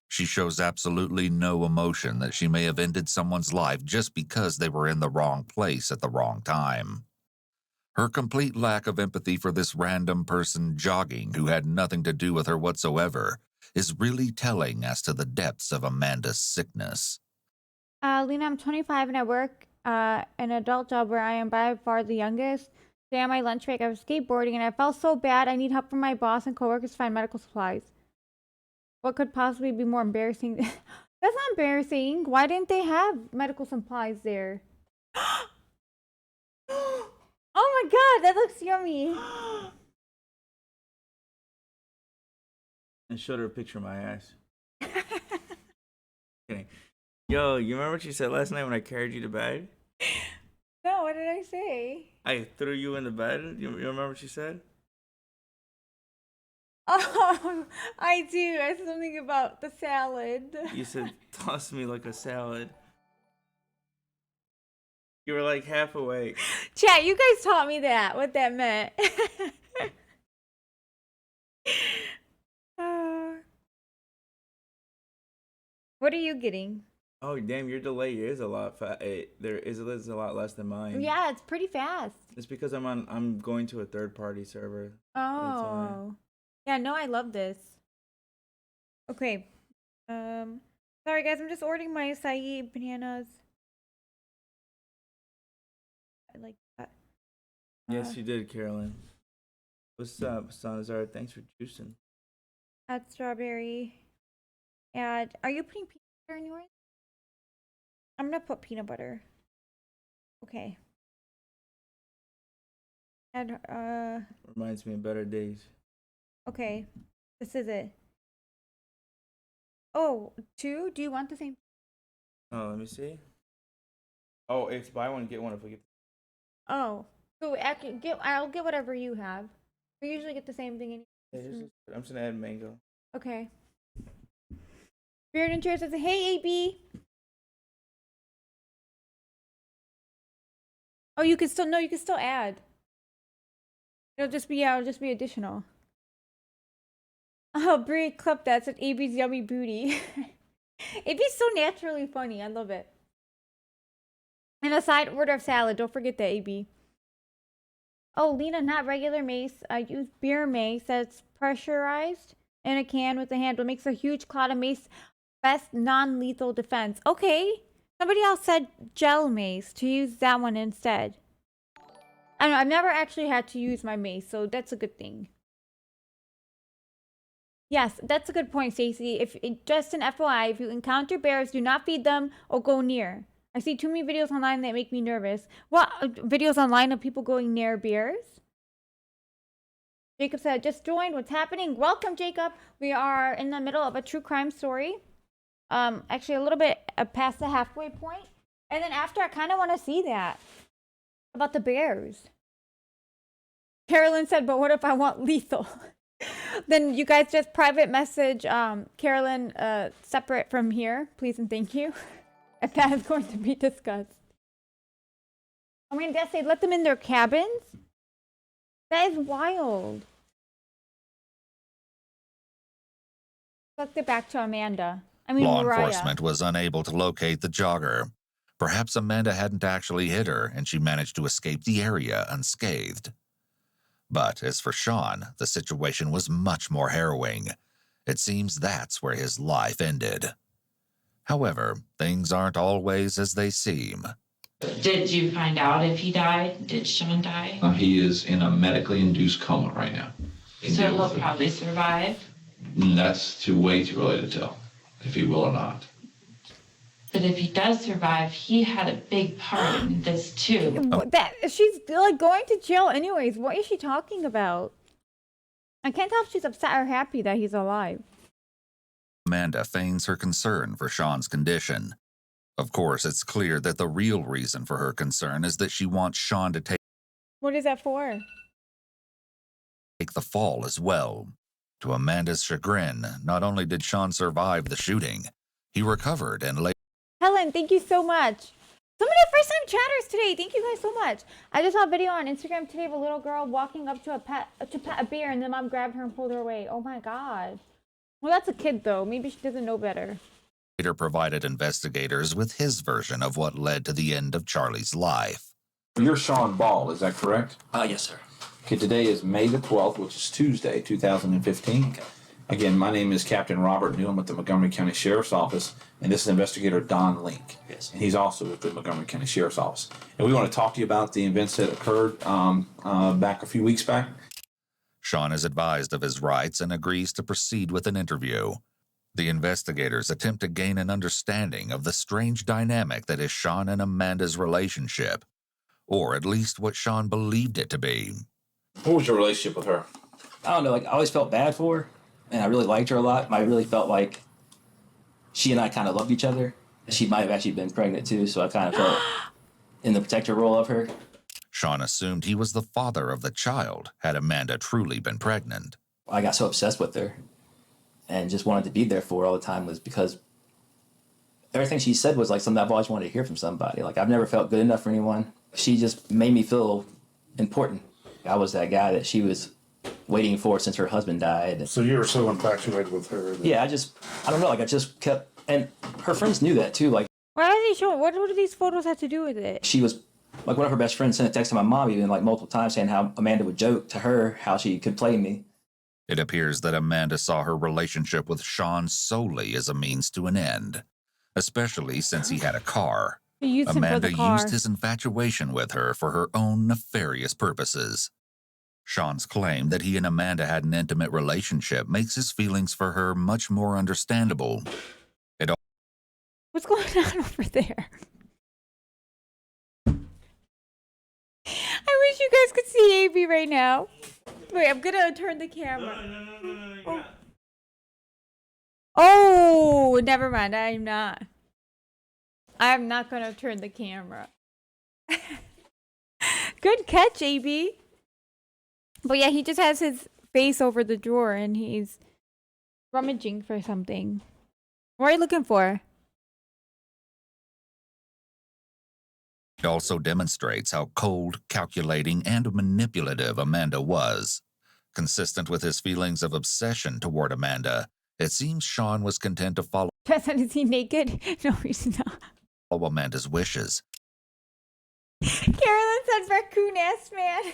She shows absolutely no emotion that she may have ended someone's life just because they were in the wrong place at the wrong time. Her complete lack of empathy for this random person jogging who had nothing to do with her whatsoever is really telling as to the depths of Amanda's sickness. Lena, I'm 25 and I work an adult job where I am by far the youngest. Today on my lunch break, I was skateboarding and I felt so bad. I need help from my boss and coworkers to find medical supplies. What could possibly be more embarrassing? That's not embarrassing. Why didn't they have medical supplies there? Oh my god, that looks yummy. And showed her a picture of my ass. Kidding. Yo, you remember what you said last night when I carried you to bed? No, what did I say? I threw you in the bed. You remember what you said? Oh, I do. I said something about the salad. You said, toss me like a salad. You were like half awake. Chat, you guys taught me that, what that meant. What are you getting? Oh damn, your delay is a lot. There is a lot less than mine. Yeah, it's pretty fast. It's because I'm going to a third party server. Oh. Yeah, no, I love this. Okay. Sorry guys, I'm just ordering my acai bananas. I like that. Yes, you did, Carolyn. What's up, Sanazar? Thanks for juicing. Add strawberry. Add. Are you putting peanut butter in yours? I'm gonna put peanut butter. Okay. Add. Reminds me of better days. Okay. This is it. Oh, 2? Do you want the same? Oh, let me see. Oh, it's buy one get one if we get. Oh, so I'll get whatever you have. We usually get the same thing. I'm just gonna add mango. Okay. Spirit and Cheer says, "Hey, AB." Oh, you can still you can still add. It'll just be additional. Oh, Brie clip that said AB's yummy booty. AB's so naturally funny. I love it. And a side order of salad. Don't forget that, AB. Oh, Lena, not regular mace. I use beer mace that's pressurized in a can with a handle. Makes a huge cloud of mace. Best non-lethal defense. Okay. Somebody else said gel mace to use that one instead. I don't know. I've never actually had to use my mace, so that's a good thing. Yes, that's a good point, Stacey. Just an FYI, if you encounter bears, do not feed them or go near. I see too many videos online that make me nervous. What? Videos online of people going near bears? Jacob said, just joined. What's happening? Welcome, Jacob. We are in the middle of a true crime story. Actually, a little bit past the halfway point. And then after, I kind of want to see that. About the bears. Carolyn said, but what if I want lethal? Then you guys just private message Carolyn separate from here, please and thank you. If that is going to be discussed. I mean, Dad said let them in their cabins? That is wild. Let's get back to Amanda. Law Mariah. enforcement was unable to locate the jogger. Perhaps Amanda hadn't actually hit her, and she managed to escape the area unscathed. But as for Sean, the situation was much more harrowing. It seems that's where his life ended. However, things aren't always as they seem. Did you find out if he died? Did Sean die? He is in a medically induced coma right now. So he'll probably survive? That's way too early to tell if he will or not. But if he does survive, he had a big part in this too. She's like going to jail anyways. What is she talking about? I can't tell if she's upset or happy that he's alive. Amanda feigns her concern for Sean's condition. Of course, it's clear that the real reason for her concern is that she wants Sean to take What is that for? the fall as well. To Amanda's chagrin, not only did Sean survive the shooting, he recovered and later. Helen, thank you so much. So many first-time chatters today. Thank you guys so much. I just saw a video on Instagram today of a little girl walking up to pet a bear, and the mom grabbed her and pulled her away. Oh my god. Well, that's a kid though. Maybe she doesn't know better. Later provided investigators with his version of what led to the end of Charlie's life. You're Sean Ball, is that correct? Yes, sir. Okay, today is May the 12th, which is Tuesday, 2015. Okay. Again, my name is Captain Robert Newham with the Montgomery County Sheriff's Office, and this is Investigator Don Link. Yes. And he's also with the Montgomery County Sheriff's Office. And we want to talk to you about the events that occurred back a few weeks back. Sean is advised of his rights and agrees to proceed with an interview. The investigators attempt to gain an understanding of the strange dynamic that is Sean and Amanda's relationship, or at least what Sean believed it to be. What was your relationship with her? I don't know, like I always felt bad for her, and I really liked her a lot. I really felt like she and I kind of loved each other. She might have actually been pregnant too, so I kind of felt in the protector role of her. Sean assumed he was the father of the child, had Amanda truly been pregnant. I got so obsessed with her and just wanted to be there for her all the time was because everything she said was like something I've always wanted to hear from somebody. Like, I've never felt good enough for anyone. She just made me feel important. I was that guy that she was waiting for since her husband died. So you were so infatuated with her. Yeah, I don't know, like I just kept, and her friends knew that too. Like, Why are they showing? What do these photos have to do with it? she was, like one of her best friends sent a text to my mom even like multiple times saying how Amanda would joke to her how she could play me. It appears that Amanda saw her relationship with Sean solely as a means to an end, especially since he had a car. Amanda used his infatuation with her for her own nefarious purposes. Sean's claim that he and Amanda had an intimate relationship makes his feelings for her much more understandable. What's going on over there? I wish you guys could see AB right now. Wait, I'm gonna turn the camera. Oh, never mind. I'm not. I'm not gonna turn the camera. Good catch, AB. But yeah, he just has his face over the drawer and he's rummaging for something. What are you looking for? It also demonstrates how cold, calculating, and manipulative Amanda was. Consistent with his feelings of obsession toward Amanda, it seems Sean was content to follow Is he naked? No, he's not. Amanda's wishes. Carolyn said raccoon ass man.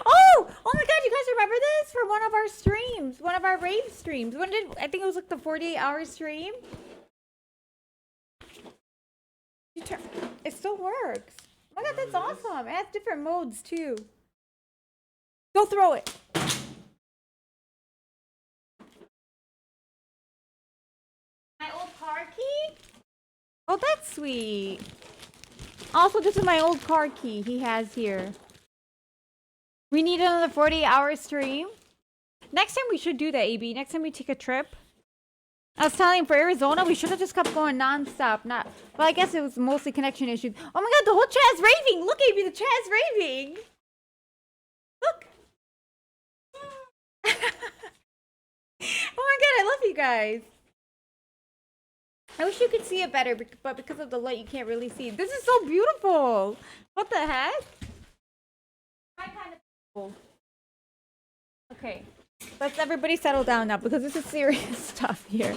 Oh my god, you guys remember this? For one of our streams, one of our rave streams. I think it was like the 48-hour stream. It still works. Oh my god, that's awesome. It has different modes too. Go throw it. My old car key? Oh, that's sweet. Also, this is my old car key he has here. We need another 48-hour stream. Next time we should do that, AB. Next time we take a trip. I was telling him for Arizona, we should have just kept going non-stop. Well, I guess it was mostly connection issues. Oh my god, the whole chat's raving! Look, AB, the chat's raving! Look! Oh my god, I love you guys. I wish you could see it better, but because of the light, you can't really see. This is so beautiful! What the heck? My kind of beautiful. Okay. Let's everybody settle down now, because this is serious stuff here.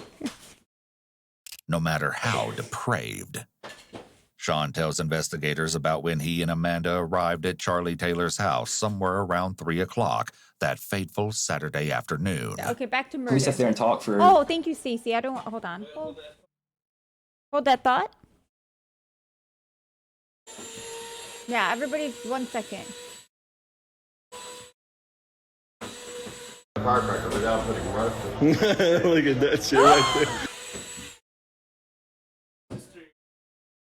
No matter how depraved. Sean tells investigators about when he and Amanda arrived at Charlie Taylor's house somewhere around 3 o'clock that fateful Saturday afternoon. Okay, back to murder. We sat there and talked for... Oh, thank you, Stacey. I don't... Hold on. Hold that thought. Yeah, everybody, 1 second. Firecracker without putting roasted. Look at that shit right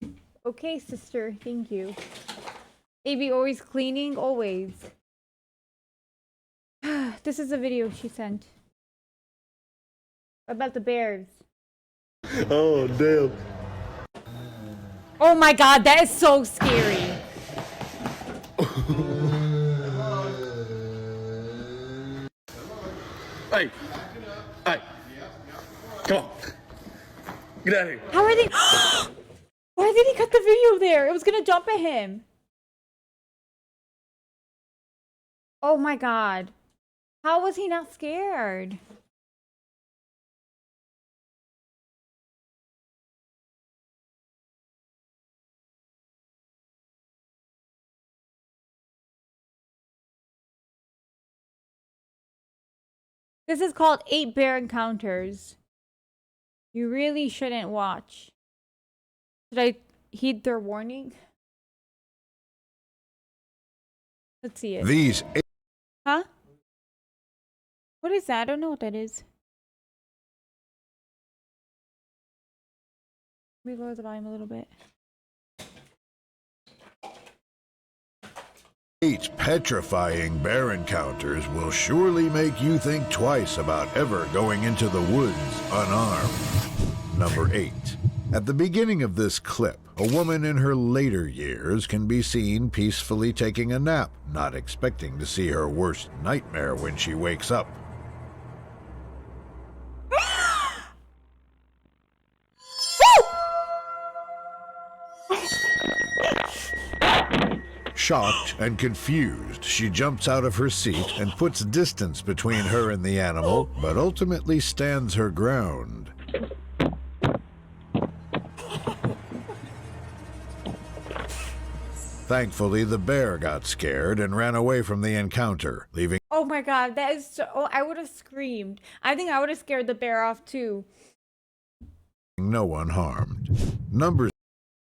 there. Okay, sister. Thank you. AB always cleaning, always. This is a video she sent. About the bears. Oh, damn. Oh my god, that is so scary. Hey, come on, get out of here. How are they? Why did he cut the video there? It was gonna jump at him. Oh my god. How was he not scared? This is called 8 Bear Encounters. You really shouldn't watch. Should I heed their warning? Let's see it. These... Huh? What is that? I don't know what that is. Let me lower the volume a little bit. 8 petrifying bear encounters will surely make you think twice about ever going into the woods unarmed. Number 8. At the beginning of this clip, a woman in her later years can be seen peacefully taking a nap, not expecting to see her worst nightmare when she wakes up. Shocked and confused, she jumps out of her seat and puts distance between her and the animal, but ultimately stands her ground. Thankfully, the bear got scared and ran away from the encounter, leaving Oh my god, that is so. Oh, I would have screamed. I think I would have scared the bear off too. no one harmed. Number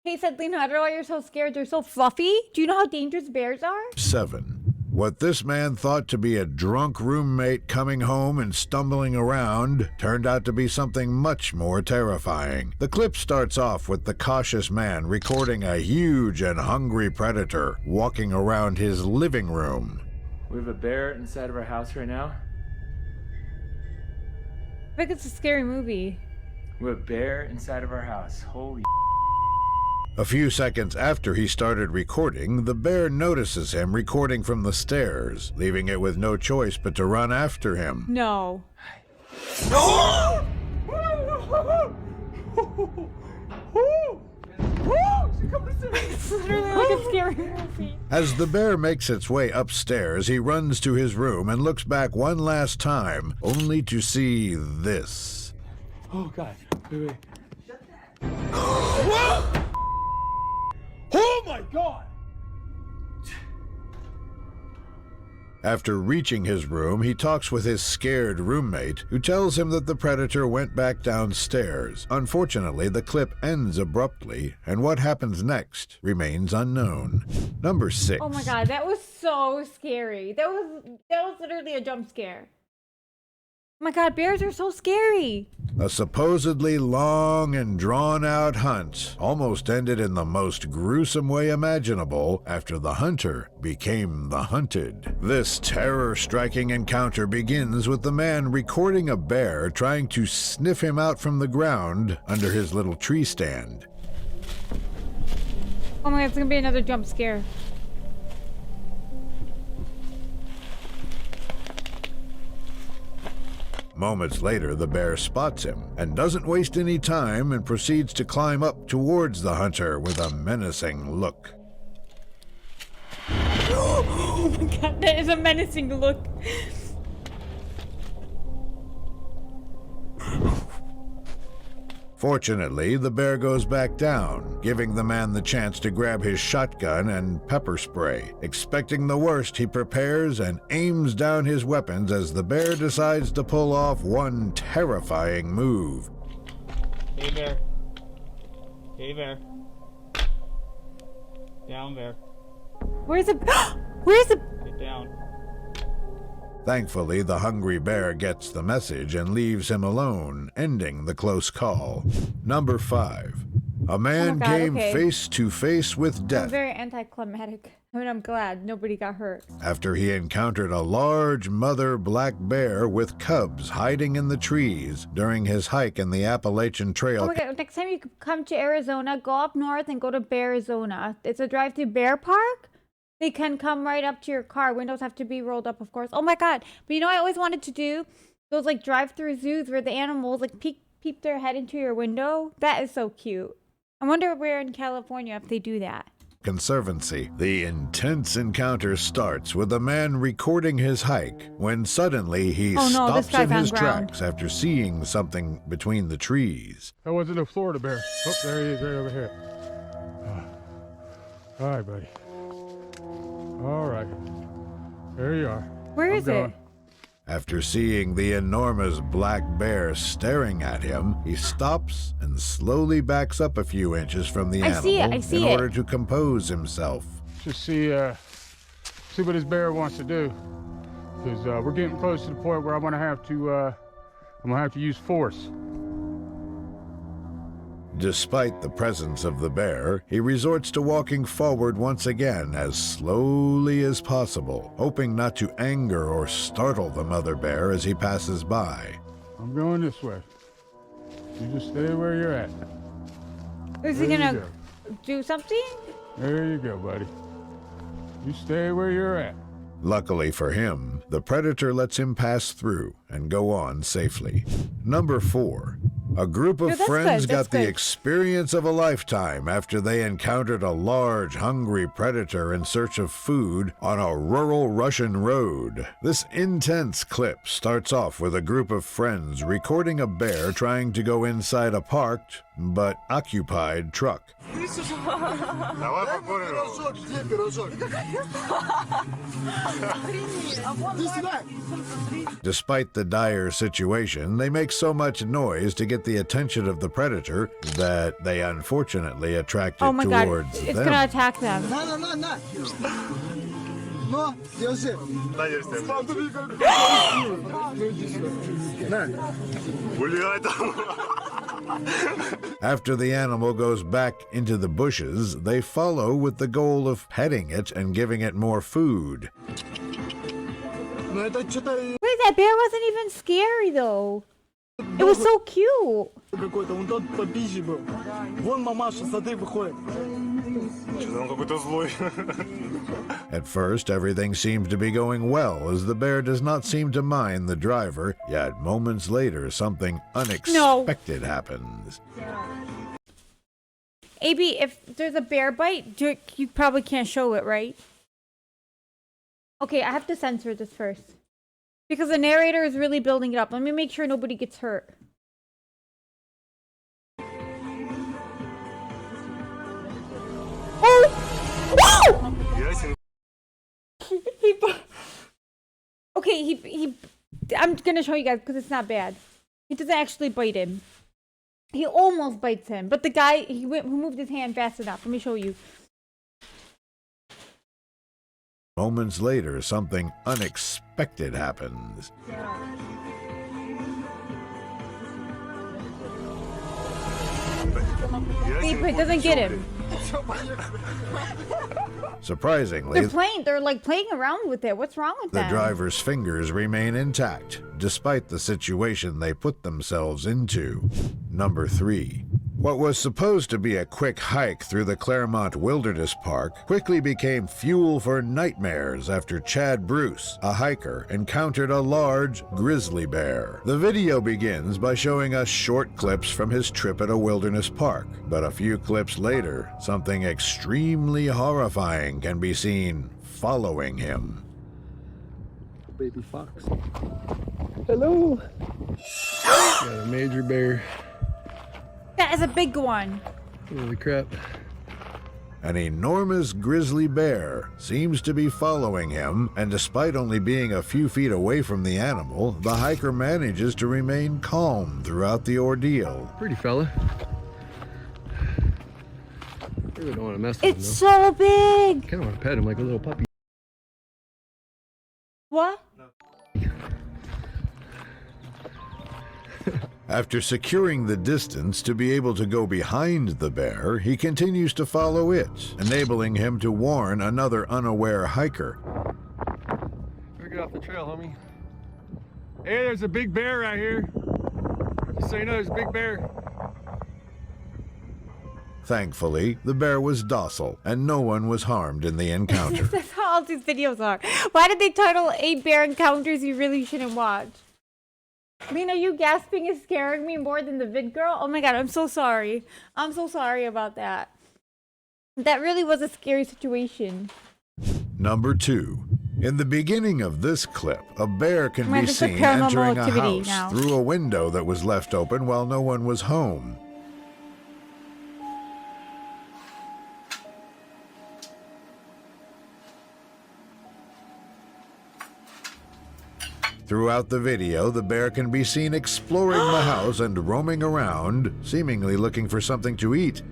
He said, Lena, I don't know why you're so scared. They're so fluffy. Do you know how dangerous bears are? 7. What this man thought to be a drunk roommate coming home and stumbling around turned out to be something much more terrifying. The clip starts off with the cautious man recording a huge and hungry predator walking around his living room. We have a bear inside of our house right now. I think it's a scary movie. We have a bear inside of our house. Holy. A few seconds after he started recording, the bear notices him recording from the stairs, leaving it with no choice but to run after him. No. It's literally like a scary movie. As the bear makes its way upstairs, he runs to his room and looks back one last time, only to see this. Oh god. Wait, wait. Oh my god! After reaching his room, he talks with his scared roommate, who tells him that the predator went back downstairs. Unfortunately, the clip ends abruptly, and what happens next remains unknown. Number 6. Oh my god, that was so scary. That was literally a jump scare. Oh my god, bears are so scary. A supposedly long and drawn-out hunt almost ended in the most gruesome way imaginable after the hunter became the hunted. This terror-striking encounter begins with the man recording a bear trying to sniff him out from the ground under his little tree stand. Oh my god, it's gonna be another jump scare. Moments later, the bear spots him and doesn't waste any time and proceeds to climb up towards the hunter with a menacing look. Oh my god, that is a menacing look. Fortunately, the bear goes back down, giving the man the chance to grab his shotgun and pepper spray. Expecting the worst, he prepares and aims down his weapons as the bear decides to pull off one terrifying move. Hey, bear. Hey, bear. Down, bear. Where's the... Where's the... Get down. Thankfully, the hungry bear gets the message and leaves him alone, ending the close call. Number 5. A man came face to face with death Very anticlimactic. I mean, I'm glad nobody got hurt. after he encountered a large mother black bear with cubs hiding in the trees during his hike in the Appalachian Trail. Oh my god, next time you come to Arizona, go up north and go to Bearizona. It's a drive-through bear park. They can come right up to your car. Windows have to be rolled up, of course. Oh my god. But you know what I always wanted to do? Those like drive-through zoos where the animals like peep their head into your window. That is so cute. I wonder where in California if they do that. Conservancy. The intense encounter starts with a man recording his hike when suddenly he Oh no, this stops guy's in on his ground. tracks after seeing something between the trees. That wasn't a Florida bear. Oh, there he is right over here. All right, buddy. All right. There you are. Where I'm is going. it? After seeing the enormous black bear staring at him, he stops and slowly backs up a few inches from the I see it, animal I see in it. order to compose himself. Just see what this bear wants to do, because we're getting close to the point where I'm gonna have to use force. Despite the presence of the bear, he resorts to walking forward once again as slowly as possible, hoping not to anger or startle the mother bear as he passes by. I'm going this way. You just stay where you're at. Is he There you gonna go. do something? There you go, buddy. You stay where you're at. Luckily for him, the predator lets him pass through and go on safely. Number 4. A group of No, that's friends good, that's got the good. experience of a lifetime after they encountered a large, hungry predator in search of food on a rural Russian road. This intense clip starts off with a group of friends recording a bear trying to go inside a parked but occupied truck. Despite the dire situation, they make so much noise to get the attention of the predator that they unfortunately attract it Oh my god, towards it's them. gonna attack them. After the animal goes back into the bushes, they follow with the goal of petting it and giving it more food. Wait, that bear wasn't even scary though. It was so cute. At first, everything seems to be going well, as the bear does not seem to mind the driver, yet moments later, something unexpected happens. AB, if there's a bear bite, you probably can't show it, right? Okay, I have to censor this first. Because the narrator is really building it up. Let me make sure nobody gets hurt. Oh! Whoa! Okay, I'm gonna show you guys because it's not bad. He doesn't actually bite him. He almost bites him, but the guy, he moved his hand fast enough. Let me show you. Moments later, something unexpected happens. See, but it doesn't get him. Surprisingly, They're like playing around with it. What's wrong with the that? driver's fingers remain intact, despite the situation they put themselves into. Number 3. What was supposed to be a quick hike through the Claremont Wilderness Park quickly became fuel for nightmares after Chad Bruce, a hiker, encountered a large grizzly bear. The video begins by showing us short clips from his trip at a wilderness park, but a few clips later, something extremely horrifying can be seen following him. Baby fox. Hello. Got a major bear. That is a big one. Holy crap. An enormous grizzly bear seems to be following him, and despite only being a few feet away from the animal, the hiker manages to remain calm throughout the ordeal. Pretty fella. Really don't want to mess with him. It's so big. Kind of want to pet him like a little puppy. What? After securing the distance to be able to go behind the bear, he continues to follow it, enabling him to warn another unaware hiker. Better get off the trail, homie. Hey, there's a big bear right here. Just so you know, there's a big bear. Thankfully, the bear was docile, and no one was harmed in the encounter. That's how all these videos are. Why did they title 8 bear encounters you really shouldn't watch? Lena, you gasping is scaring me more than the vid girl. Oh my god, I'm so sorry. I'm so sorry about that. That really was a scary situation. Number 2. In the beginning of this clip, a bear can Man, be this is seen paranormal entering a activity house now. through a window that was left open while no one was home. Throughout the video, the bear can be seen exploring the house and roaming around, seemingly looking for something to eat.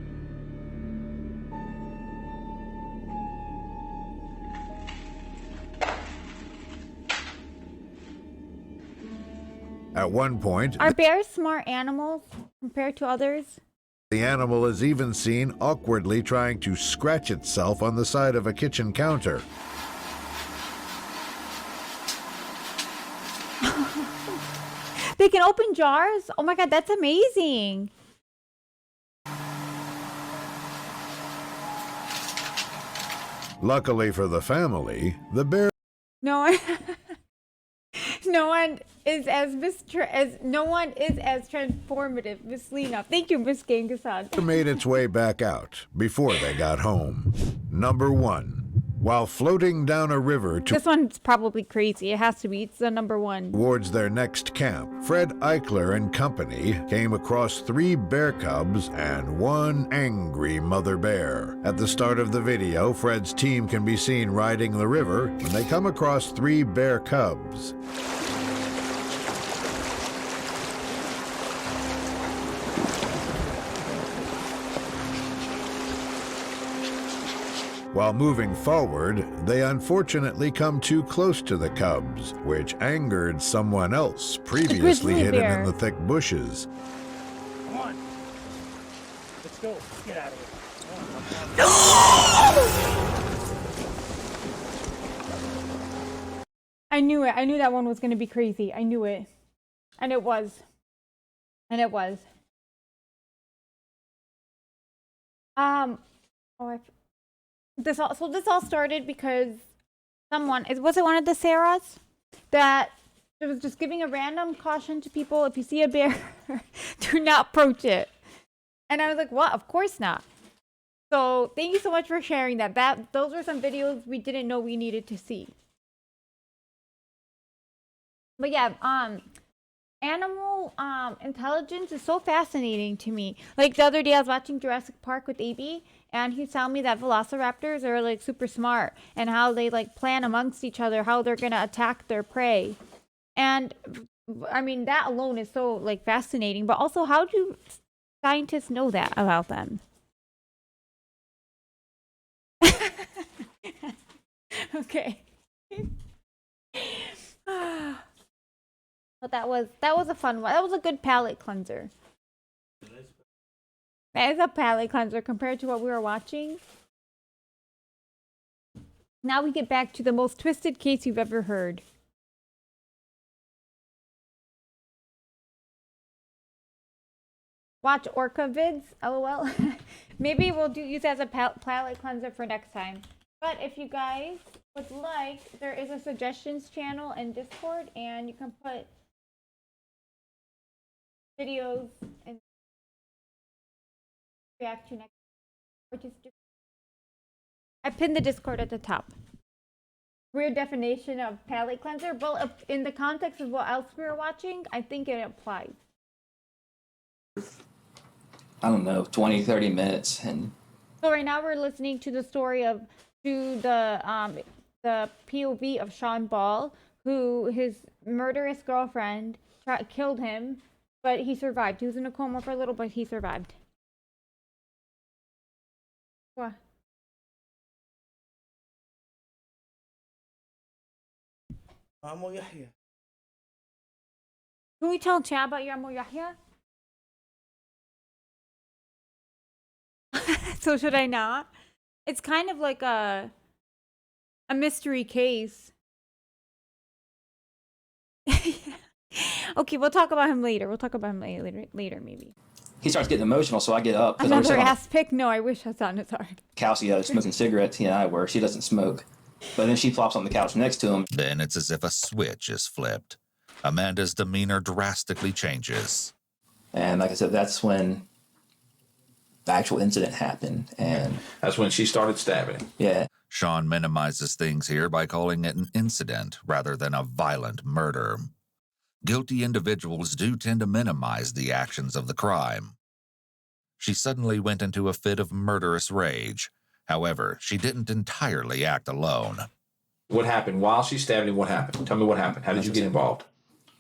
At one point, Are bears smart animals compared to others? the animal is even seen awkwardly trying to scratch itself on the side of a kitchen counter. They can open jars? Oh my god, that's amazing. Luckily for the family, the bear No, no one is as transformative, Miss Lena. Thank you, Miss Genghis-Khan. Made its way back out before they got home. Number 1. While floating down a river This one's probably crazy. It has to be. It's the number 1. towards their next camp, Fred Eichler and company came across 3 bear cubs and 1 angry mother bear. At the start of the video, Fred's team can be seen riding the river when they come across 3 bear cubs. While moving forward, they unfortunately come too close to the cubs, which angered someone else previously hidden bear. in the thick bushes. Come on. Let's go. Get out of here. I knew it. I knew that one was going to be crazy. I knew it. And it was. And it was. This all started because was it one of the Sarahs that was just giving a random caution to people: if you see a bear, do not approach it. And I was like, what? Of course not. So thank you so much for sharing that. Those were some videos we didn't know we needed to see. But yeah, animal intelligence is so fascinating to me. Like the other day I was watching Jurassic Park with AB, and he's telling me that velociraptors are like super smart and how they like plan amongst each other how they're gonna attack their prey. And I mean, that alone is so like fascinating, but also how do scientists know that about them? Okay. But that was a fun one. That was a good palate cleanser. That is a palate cleanser compared to what we were watching. Now we get back to the most twisted case you've ever heard. Watch orca vids, lol. Maybe we'll use that as a palate cleanser for next time. But if you guys would like, there is a suggestions channel in Discord, and you can put videos and react to next, or just I pinned the Discord at the top. Weird definition of palate cleanser, but in the context of what else we were watching, I think it applies. I don't know, 20, 30 minutes. And so right now we're listening to the story of the POV of Sean Ball, who his murderous girlfriend killed him, but he survived. He was in a coma for a little, but he survived. What? Amo Yahya. Can we tell Chad about your Amo Yahya? So should I not? It's kind of like a mystery case. Okay, we'll talk about him later. Later, maybe. he starts getting emotional, so I get up. Another ass pick? No, I wish that's on his heart. Calcia smoking cigarettes, he and I were. She doesn't smoke. But then she flops on the couch next to him. Then it's as if a switch is flipped. Amanda's demeanor drastically changes. And like I said, that's when the actual incident happened. And that's when she started stabbing him. Yeah. Sean minimizes things here by calling it an incident rather than a violent murder. Guilty individuals do tend to minimize the actions of the crime. She suddenly went into a fit of murderous rage. However, she didn't entirely act alone. What happened while she stabbed him? What happened? Tell me what happened. How did you get involved?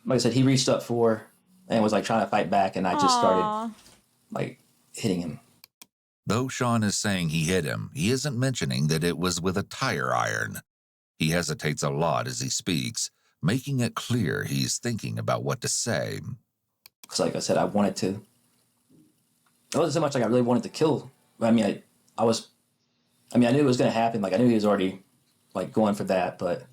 Like I said, he reached up for her and was like trying to fight back, and I just started like hitting him. Though Sean is saying he hit him, he isn't mentioning that it was with a tire iron. He hesitates a lot as he speaks, making it clear he's thinking about what to say. Because like I said, I wanted to. It wasn't so much like I really wanted to kill. I mean, I knew it was going to happen. Like, I knew he was already, like, going for that, but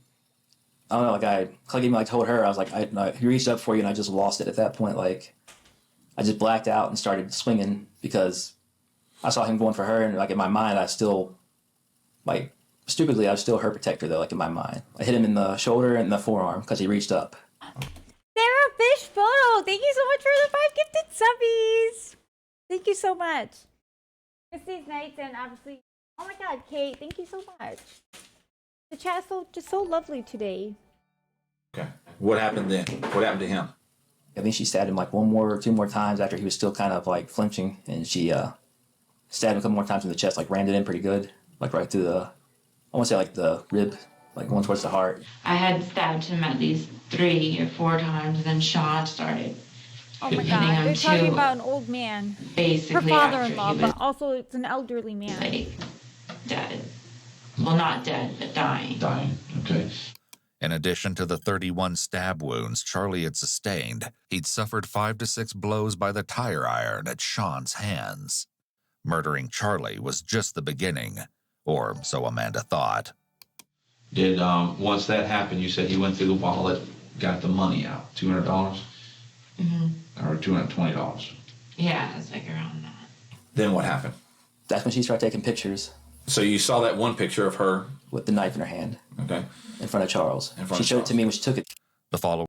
I don't know, like, I even, like, told her, I was like, he reached up for you, and I just lost it at that point. Like, I just blacked out and started swinging because I saw him going for her, and, like, in my mind, I still, like, stupidly, I was still her protector, though, like, in my mind. I hit him in the shoulder and the forearm because he reached up. Sarah Fish Photo, thank you so much for the 5 gifted subbies. Thank you so much. Miss these nights, and obviously, oh my God, Kate, thank you so much. The chat is just so lovely today. Okay. What happened then? What happened to him? I think she stabbed him like one more or two more times after he was still kind of like flinching, and she stabbed him a couple more times in the chest, like rammed it in pretty good, like right through the, I want to say like the rib, like going towards the heart. I had stabbed him at least 3 or 4 times, and then Sean started. Oh my hitting God, him they're talking too, about an old man. Her basically father-in-law, after he was but also it's an elderly man. like dead. Well, not dead, but dying. Dying. Okay. In addition to the 31 stab wounds Charlie had sustained, he'd suffered 5 to 6 blows by the tire iron at Sean's hands. Murdering Charlie was just the beginning, or so Amanda thought. Did once that happened, you said he went through the wallet, got the money out, $200 or $220. Yeah, it's like around that. Then what happened? That's when she started taking pictures. So you saw that one picture of her with the knife in her hand. Okay. In front of Charles. She showed it to me when she took it. The following.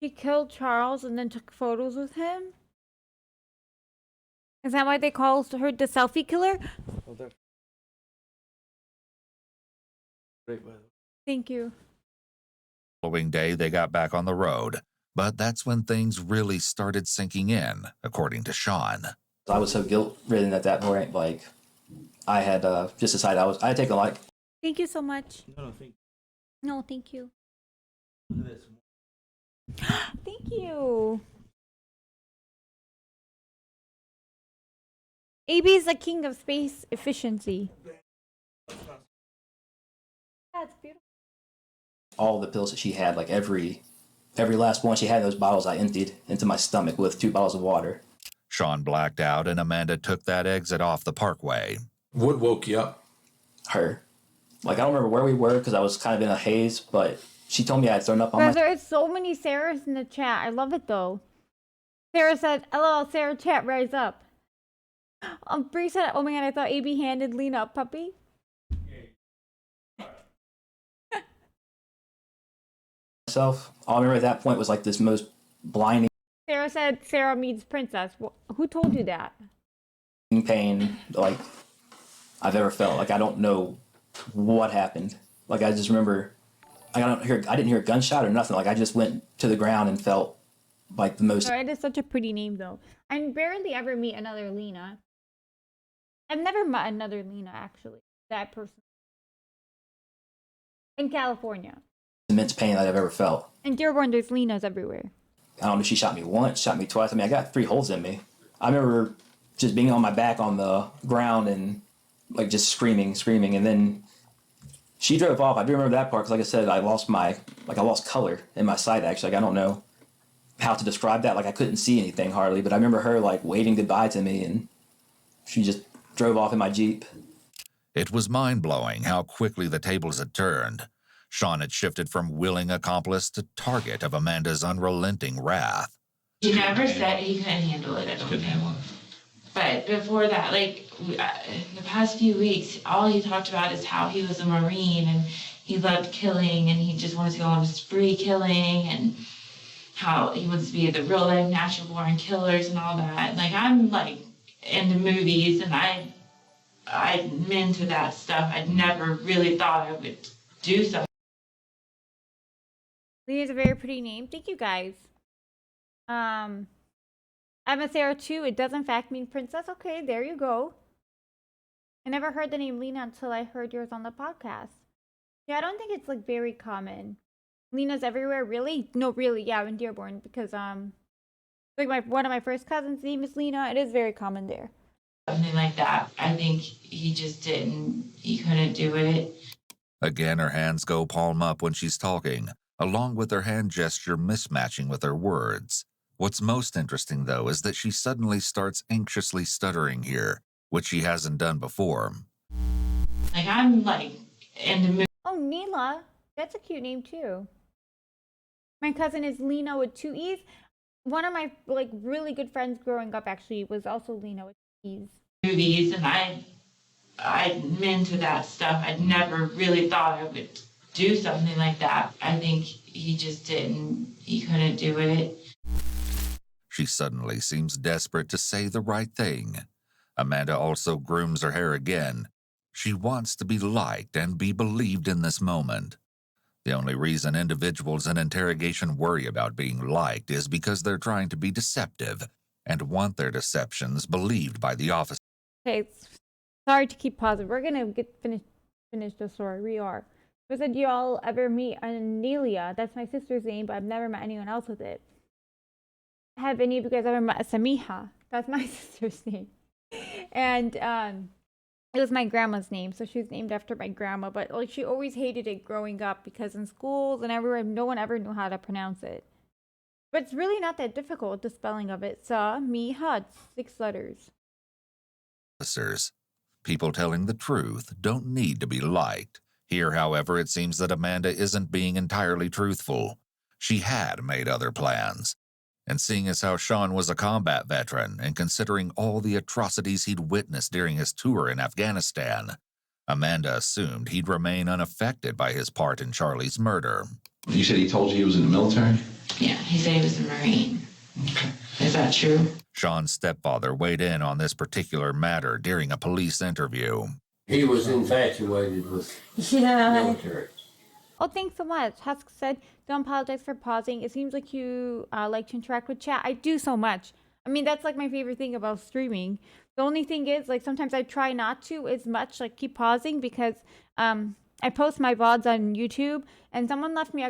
She killed Charles and then took photos with him? Is that why they call her the selfie killer? Thank you. Following day, they got back on the road, but that's when things really started sinking in, according to Sean. I was so guilt-ridden at that point, like, I had just decided I had taken like... Thank you so much. No, thank you. No, thank you. Look at this. Thank you. AB is the king of space efficiency. That's beautiful. All the pills that she had, like every last one she had, those bottles I emptied into my stomach with 2 bottles of water. Sean blacked out and Amanda took that exit off the parkway. What woke you up? Her. Like, I don't remember where we were because I was kind of in a haze, but she told me I had thrown up on my... There is so many Sarahs in the chat. I love it though. Sarah said, "LOL, Sarah chat, rise up." Bree said, "Oh my God, I thought AB handed Lena a puppy." Myself, all I remember at that point was like this most blinding Sarah said, "Sarah means princess." Who told you that? pain like I've ever felt. Like, I don't know what happened. Like, I just remember I didn't hear a gunshot or nothing. Like, I just went to the ground and felt like the most... It is such a pretty name though. I barely ever meet another Lena. I've never met another Lena, actually. That person. In California. immense pain that I've ever felt. In Dearborn, there's Lenas everywhere. I don't know, she shot me once, shot me twice. I mean, I got 3 holes in me. I remember just being on my back on the ground and like just screaming. And then she drove off. I do remember that part because, like I said, I lost color in my sight, actually. Like, I don't know how to describe that. Like, I couldn't see anything hardly, but I remember her like waving goodbye to me, and she just drove off in my Jeep. It was mind-blowing how quickly the tables had turned. Sean had shifted from willing accomplice to target of Amanda's unrelenting wrath. He never said he couldn't handle it. I don't think. But before that, like, the past few weeks, all he talked about is how he was a Marine and he loved killing and he just wanted to go on a spree killing and how he wants to be the real life natural born killers and all that. Like, I'm like into movies and I'm into that stuff. I never really thought I would do something. Lena's a very pretty name. Thank you guys. I'm a Sarah too. It does in fact mean princess. Okay, there you go. I never heard the name Lena until I heard yours on the podcast. Yeah, I don't think it's like very common. Lena's everywhere, really? No, really, yeah, in Dearborn because like one of my first cousins' name is Lena. It is very common there. Something like that. I think he couldn't do it. Again, her hands go palm up when she's talking, along with her hand gesture mismatching with her words. What's most interesting, though, is that she suddenly starts anxiously stuttering here, which she hasn't done before. Like, I'm like in the mood. Oh, Neela. That's a cute name too. My cousin is Lena with 2 E's. One of my like really good friends growing up actually was also Lena with 2 E's. Movies and I'm into that stuff. I never really thought I would do something like that. I think he just didn't. He couldn't do it. She suddenly seems desperate to say the right thing. Amanda also grooms her hair again. She wants to be liked and be believed in this moment. The only reason individuals in interrogation worry about being liked is because they're trying to be deceptive and want their deceptions believed by the officer. Okay, sorry to keep pausing. We're gonna finish the story. We are. It said, do y'all ever meet Anelia? That's my sister's name, but I've never met anyone else with it. Have any of you guys ever met Samiha? That's my sister's name. And it was my grandma's name, so she was named after my grandma. But like, she always hated it growing up because in schools and everywhere, no one ever knew how to pronounce it. But it's really not that difficult, the spelling of it. Samiha, 6 letters. Officers. People telling the truth don't need to be liked. Here, however, it seems that Amanda isn't being entirely truthful. She had made other plans. And seeing as how Sean was a combat veteran and considering all the atrocities he'd witnessed during his tour in Afghanistan, Amanda assumed he'd remain unaffected by his part in Charlie's murder. You said he told you he was in the military? Yeah, he said he was a Marine. Okay. Is that true? Sean's stepfather weighed in on this particular matter during a police interview. He was infatuated with military. Oh, thanks so much. Husk said, don't apologize for pausing. It seems like you like to interact with chat. I do so much. I mean, that's like my favorite thing about streaming. The only thing is, like, sometimes I try not to as much, like, keep pausing because I post my VODs on YouTube, and someone left me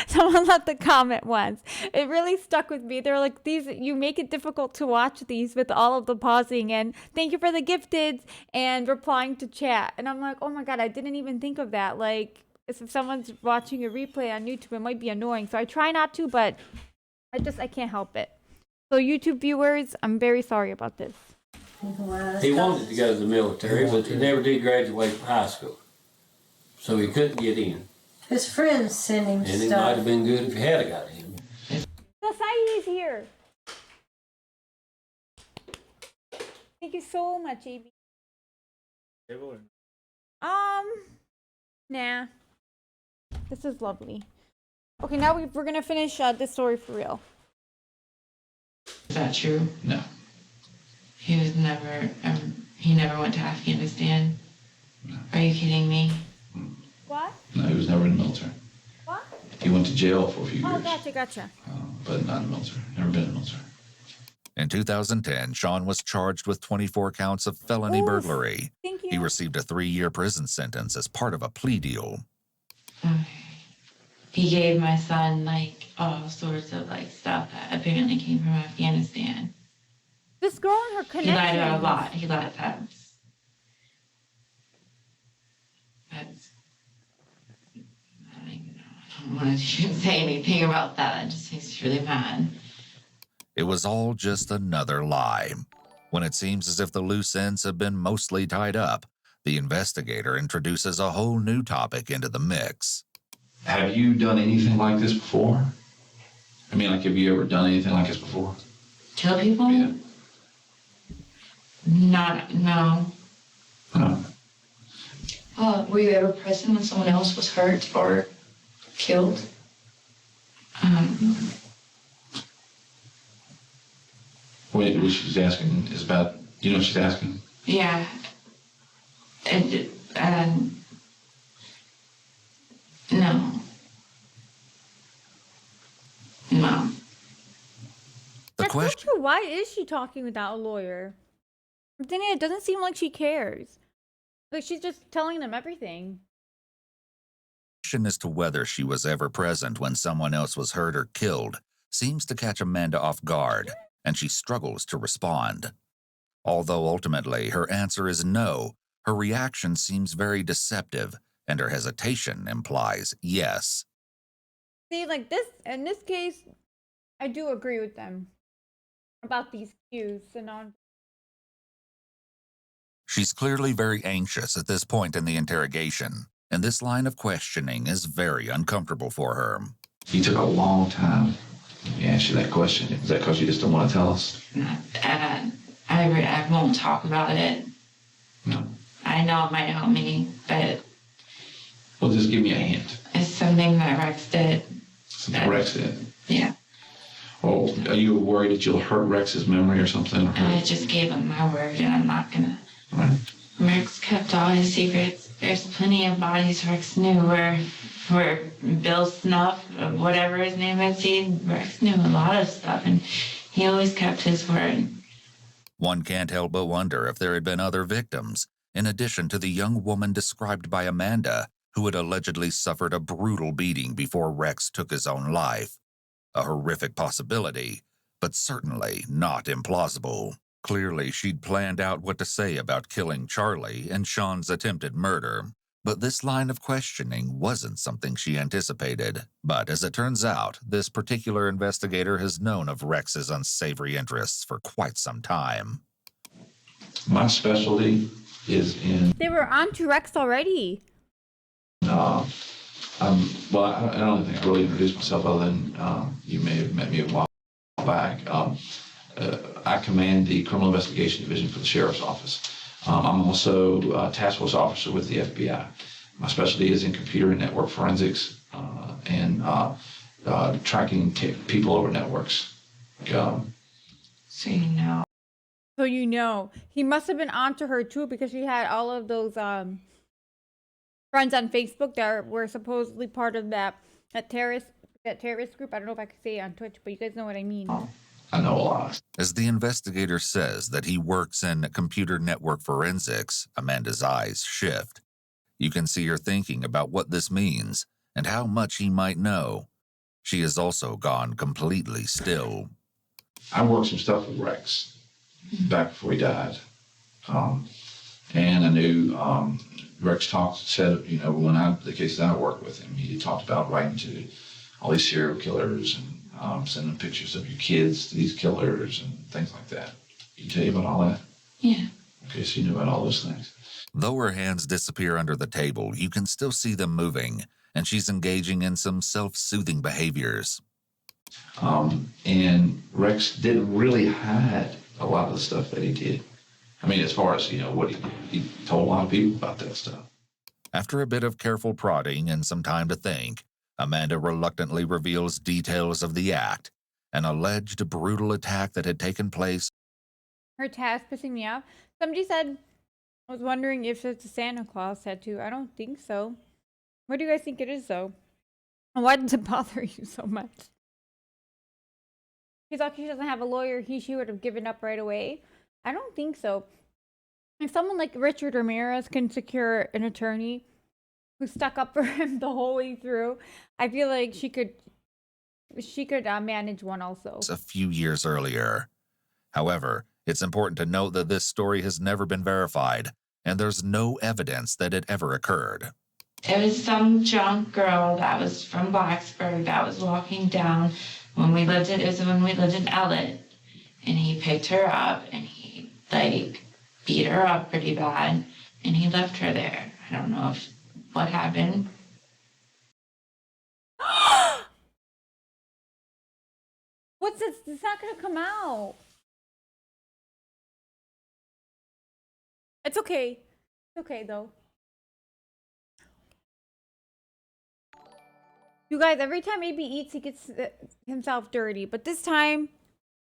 someone left a comment once. It really stuck with me. They're like, you make it difficult to watch these with all of the pausing, and thank you for the gifteds and replying to chat. And I'm like, oh my God, I didn't even think of that. Like, if someone's watching a replay on YouTube, it might be annoying. So I try not to, but I can't help it. So YouTube viewers, I'm very sorry about this. He wanted to go to the military, but he never did graduate from high school. So he couldn't get in. His friends sent him And stuff. it might have been good if he had got in. The Saeedi's here. Thank you so much, AB. Nah. This is lovely. Okay, now we're gonna finish this story for real. Is that true? No. He was never, he never went to Afghanistan. No. Are you kidding me? What? No, he was never in the military. What? He went to jail for a few years. Oh, gotcha. But not in the military. Never been in the military. In 2010, Sean was charged with 24 counts of felony burglary. Thank you. He received a 3-year prison sentence as part of a plea deal. He gave my son, like, all sorts of, like, stuff that apparently came from Afghanistan. This girl and her connection. He lied about a lot. He lied that's I don't even know. I don't want to even say anything about that. It just makes me really mad. It was all just another lie. When it seems as if the loose ends have been mostly tied up, the investigator introduces a whole new topic into the mix. Have you done anything like this before? I mean, like, have you ever done anything like this before? Kill people? Yeah. No. Were you ever present when someone else was hurt or killed? Wait, what she's asking is about, you know what she's asking? Yeah. No. That's not true. Why is she talking without a lawyer? Then it doesn't seem like she cares. Like, she's just telling them everything. Question as to whether she was ever present when someone else was hurt or killed seems to catch Amanda off guard, and she struggles to respond. Although ultimately her answer is no, her reaction seems very deceptive, and her hesitation implies yes. See, like this, in this case, I do agree with them about these cues and on. She's clearly very anxious at this point in the interrogation, and this line of questioning is very uncomfortable for her. You took a long time to answer that question. Is that because you just don't want to tell us? I won't talk about it. No. I know it might help me, but... Well, Well, just give me a hint. It's something that Rex did. Something Rex did. Yeah. Oh, are you worried that you'll hurt Rex's memory or something? I just gave him my word, and I'm not gonna. Right. Rex kept all his secrets. There's plenty of bodies Rex knew where Bill Snuff, whatever his name is, Rex knew a lot of stuff, and he always kept his word. One can't help but wonder if there had been other victims, in addition to the young woman described by Amanda, who had allegedly suffered a brutal beating before Rex took his own life. A horrific possibility, but certainly not implausible. Clearly, she'd planned out what to say about killing Charlie and Sean's attempted murder. But this line of questioning wasn't something she anticipated. But as it turns out, this particular investigator has known of Rex's unsavory interests for quite some time. My specialty is in... They were on to Rex already. Well, I don't think I really introduced myself other than you may have met me a while back. I command the Criminal Investigation Division for the Sheriff's Office. I'm also a task force officer with the FBI. My specialty is in computer and network forensics and tracking people over networks. So you know. So you know. He must have been onto her too because she had all of those friends on Facebook that were supposedly part of that terrorist group. I don't know if I could say it on Twitch, but you guys know what I mean. I know a lot. As the investigator says that he works in computer network forensics, Amanda's eyes shift. You can see her thinking about what this means and how much he might know. She has also gone completely still. I worked some stuff with Rex back before he died. And I knew Rex said, you know, the cases I worked with him, he talked about writing to all these serial killers and sending pictures of your kids to these killers and things like that. Did he tell you about all that? Yeah. Okay, so you knew about all those things. Though her hands disappear under the table, you can still see them moving, and she's engaging in some self-soothing behaviors. And Rex didn't really hide a lot of the stuff that he did. I mean, as far as, you know, what he told a lot of people about that stuff. After a bit of careful prodding and some time to think, Amanda reluctantly reveals details of the act, an alleged brutal attack that had taken place. Her task pissing me off. Somebody said, I was wondering if it's a Santa Claus tattoo. I don't think so. What do you guys think it is, though? And why did it bother you so much? She's lucky she doesn't have a lawyer. She would have given up right away. I don't think so. If someone like Richard Ramirez can secure an attorney who stuck up for him the whole way through, I feel like she could manage one also. A few years earlier. However, it's important to note that this story has never been verified, and there's no evidence that it ever occurred. It was some drunk girl that was from Blacksburg that was walking down when we lived in Ellet, and he picked her up and he beat her up pretty bad, and he left her there. I don't know what happened. What's this? It's not gonna come out. It's okay. It's okay though. You guys, every time AB eats, he gets himself dirty. But this time,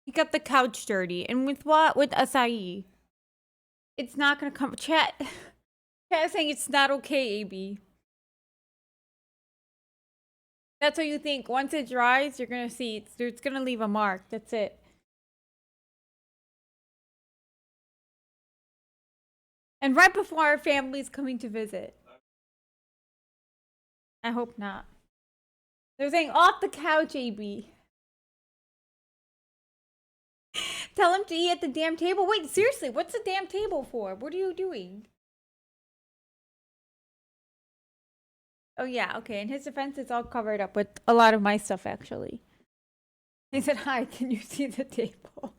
he got the couch dirty. And with what? With acai. It's not gonna come. Chat is saying it's not okay, AB. That's what you think. Once it dries, you're gonna see it's gonna leave a mark. That's it. And right before our family's coming to visit. I hope not. They're saying off the couch, AB. Tell him to eat at the damn table. Wait, seriously, what's the damn table for? What are you doing? Oh yeah, okay. In his defense, it's all covered up with a lot of my stuff, actually. He said, hi, can you see the table?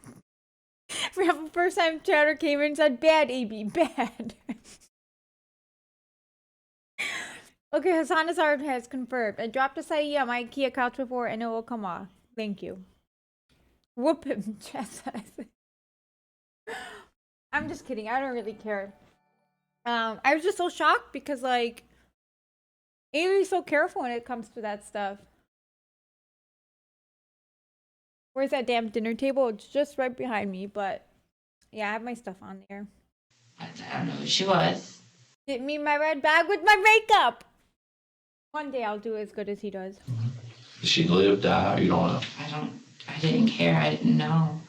We have a first-time chatter came in and said, bad, AB, bad. Okay, Hassan Azar has confirmed. I dropped a acai on my IKEA couch before and it will come off. Thank you. Whoop him, Chess. I'm just kidding. I don't really care. I was just so shocked because, like, Avery's so careful when it comes to that stuff. Where's that damn dinner table? It's just right behind me, but yeah, I have my stuff on there. I don't know who she was. Get me my red bag with my makeup. One day I'll do as good as he does. Did she live, die? You don't know. I didn't care. I didn't know.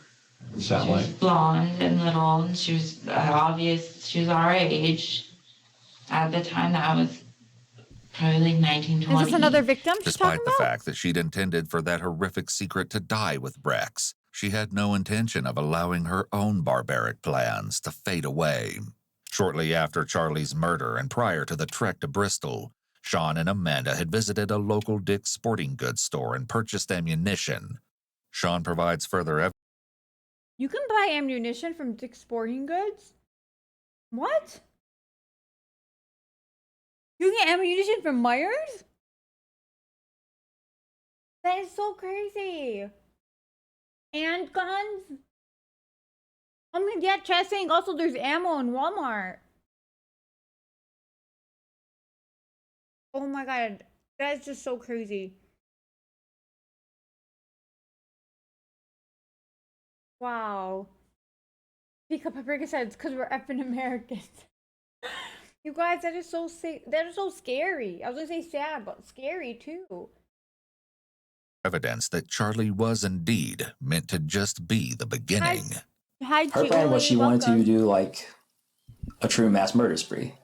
Sound She was like blonde and little, and she was obvious. She was our age. At the time, that was probably like 1920. Is this another victim she's Despite talking the about? fact that she'd intended for that horrific secret to die with Brex, she had no intention of allowing her own barbaric plans to fade away. Shortly after Charlie's murder and prior to the trek to Bristol, Sean and Amanda had visited a local Dick's Sporting Goods store and purchased ammunition. Sean provides further evidence. You can buy ammunition from Dick's Sporting Goods? What? You get ammunition from Myers? That is so crazy. And guns? I mean, yeah, Chad's saying also there's ammo in Walmart. Oh my god, that is just so crazy. Wow. Because Paprika said it's because we're effing Americans. You guys, that is so that is so scary. I was gonna say sad, but scary too. Evidence that Charlie was indeed meant to just be the beginning. Hi, Her plan was she wanted to do like a true mass murder spree.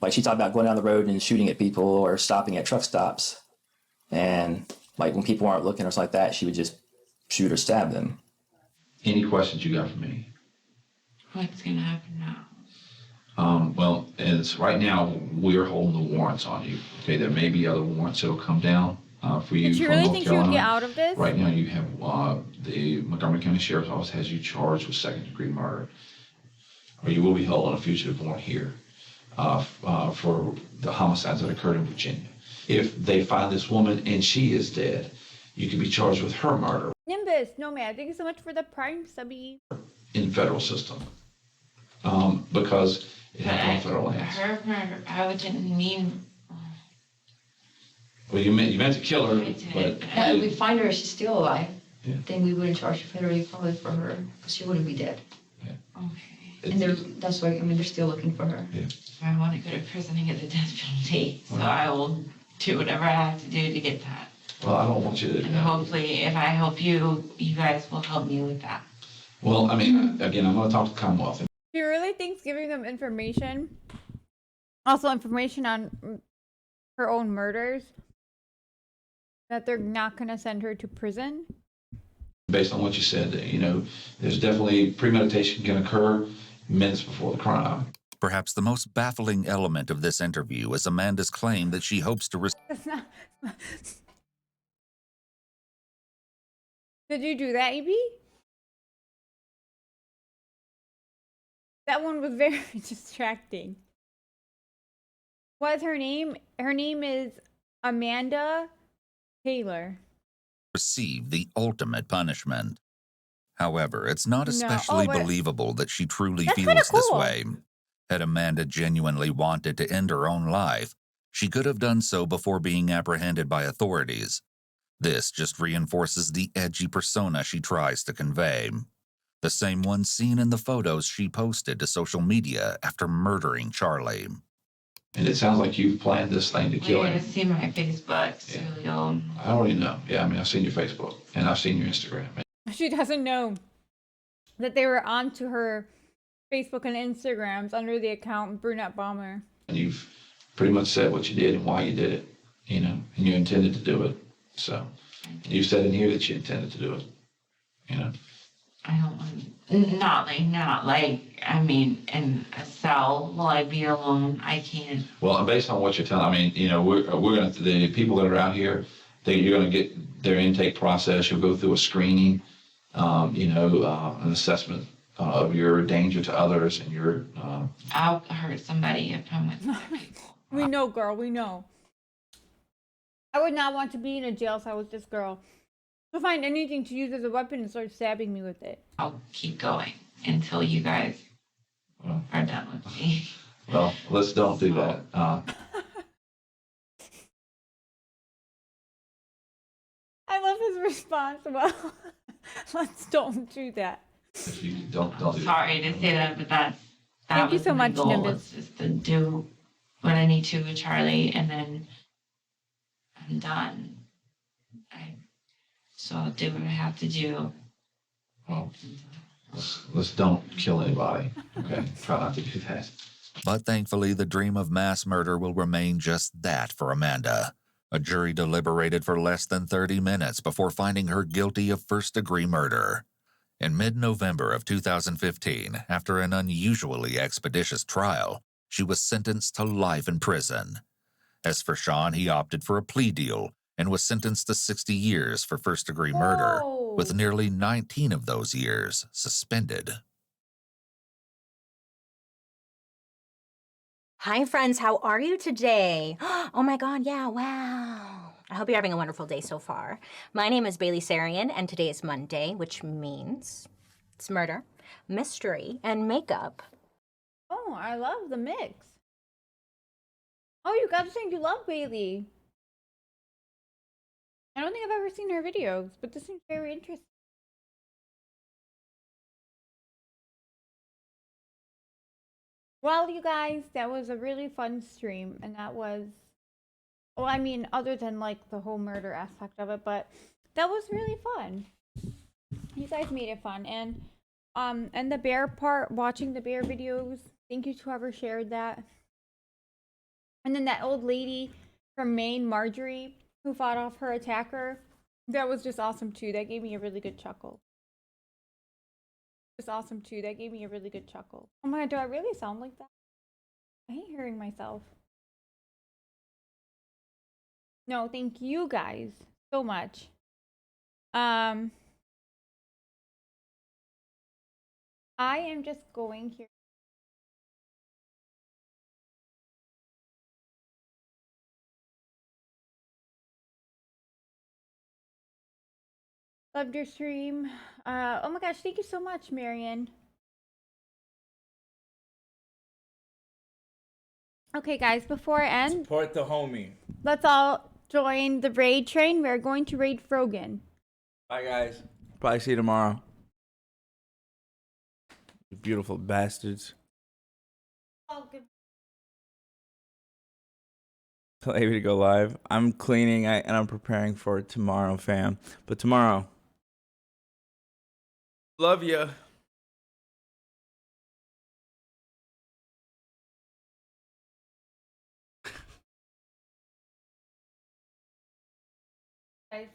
Like she talked about going down the road and shooting at people or stopping at truck stops. And like when people aren't looking or something like that, she would just shoot or stab them. Any questions you got for me? What's gonna happen now? Well, as right now, we're holding the warrants on you. Okay, there may be other warrants that will come down for you. Did you from really North think she would Carolina. get out of this? Right now, you have the Montgomery County Sheriff's Office has you charged with second-degree murder, or you will be held on a fugitive warrant here for the homicides that occurred in Virginia. If they find this woman and she is dead, you can be charged with her murder Nimbus, no man, thank you so much for the prime subby. in the federal system because it happened on federal lands. Her murder, I didn't mean. Well, you meant to kill her, but If we find her, she's still alive, then we wouldn't charge you federally probably for her, because she wouldn't be dead. Okay. And that's why, I mean, they're still looking for her. I want to go to prison and get the death penalty, so I will do whatever I have to do to get that. Well, I don't want you to. And hopefully, if I help you, you guys will help me with that. Well, I mean, again, I'm going to talk to the Commonwealth. Do you really think giving them information, also information on her own murders, that they're not going to send her to prison? Based on what you said, there's definitely premeditation can occur minutes before the crime. Perhaps the most baffling element of this interview is Amanda's claim that she hopes to That's not. Did you do that, EB? That one was very distracting. What's her name? Her name is Amanda Taylor. receive the ultimate punishment. However, it's not No. especially Oh, but- believable that she truly That's feels kinda this cool. way. Had Amanda genuinely wanted to end her own life, she could have done so before being apprehended by authorities. This just reinforces the edgy persona she tries to convey. The same one seen in the photos she posted to social media after murdering Charlie. And it sounds like you've planned this thing to kill You're him. gonna see my Facebook, so you'll. I already know. Yeah, I mean, I've seen your Facebook and I've seen your Instagram. She doesn't know that they were onto her Facebook and Instagrams under the account Brunette Bomber. And you've pretty much said what you did and why you did it, and you intended to do it. So you said in here that you intended to do it, I don't want, not like, I mean, in a cell, will I be alone? I can't. Well, based on what you're telling, I mean, we're going to, the people that are out here, you're going to get their intake process. You'll go through a screening, an assessment of your danger to others and your. I'll hurt somebody if I'm with my people. We know, girl, we know. I would not want to be in a jail cell with this girl. She'll find anything to use as a weapon and start stabbing me with it. I'll keep going until you guys are done with me. Well, let's don't do that. response. Well, let's don't do that. If you don't do that. Sorry to say that, but that Thank you was so my much, goal. Nimbus. Was just to do what I need to with Charlie, and then I'm done. So I'll do what I have to do. Well, let's don't kill anybody. Okay, try not to do that. But thankfully, the dream of mass murder will remain just that for Amanda. A jury deliberated for less than 30 minutes before finding her guilty of first-degree murder. In mid-November of 2015, after an unusually expeditious trial, she was sentenced to life in prison. As for Sean, he opted for a plea deal and was sentenced to 60 years for first-degree murder, with nearly 19 of those years suspended. Hi, friends. How are you today? Oh my God, yeah, wow. I hope you're having a wonderful day so far. My name is Bailey Sarian, and today is Monday, which means it's murder, mystery, and makeup. Oh, I love the mix. Oh, you got to think you love Bailey. I don't think I've ever seen her videos, but this seems very interesting. Well, you guys, that was a really fun stream, and that was, well, I mean, other than like the whole murder aspect of it, but that was really fun. You guys made it fun, and the bear part, watching the bear videos. Thank you to whoever shared that. And then that old lady from Maine, Marjorie, who fought off her attacker, that was just awesome too. That gave me a really good chuckle. Just awesome too. That gave me a really good chuckle. Oh my God, do I really sound like that? I hate hearing myself. No, thank you guys so much. I am just going here. Loved your stream. Oh my gosh, thank you so much, Marion. Okay, guys, before I end, Support the homie. let's all join the raid train. We're going to raid Frogan. Bye, guys. Probably see you tomorrow. You beautiful bastards. Oh, good. Tell Avery to go live. I'm cleaning and I'm preparing for tomorrow, fam. But tomorrow. Love ya. Guys.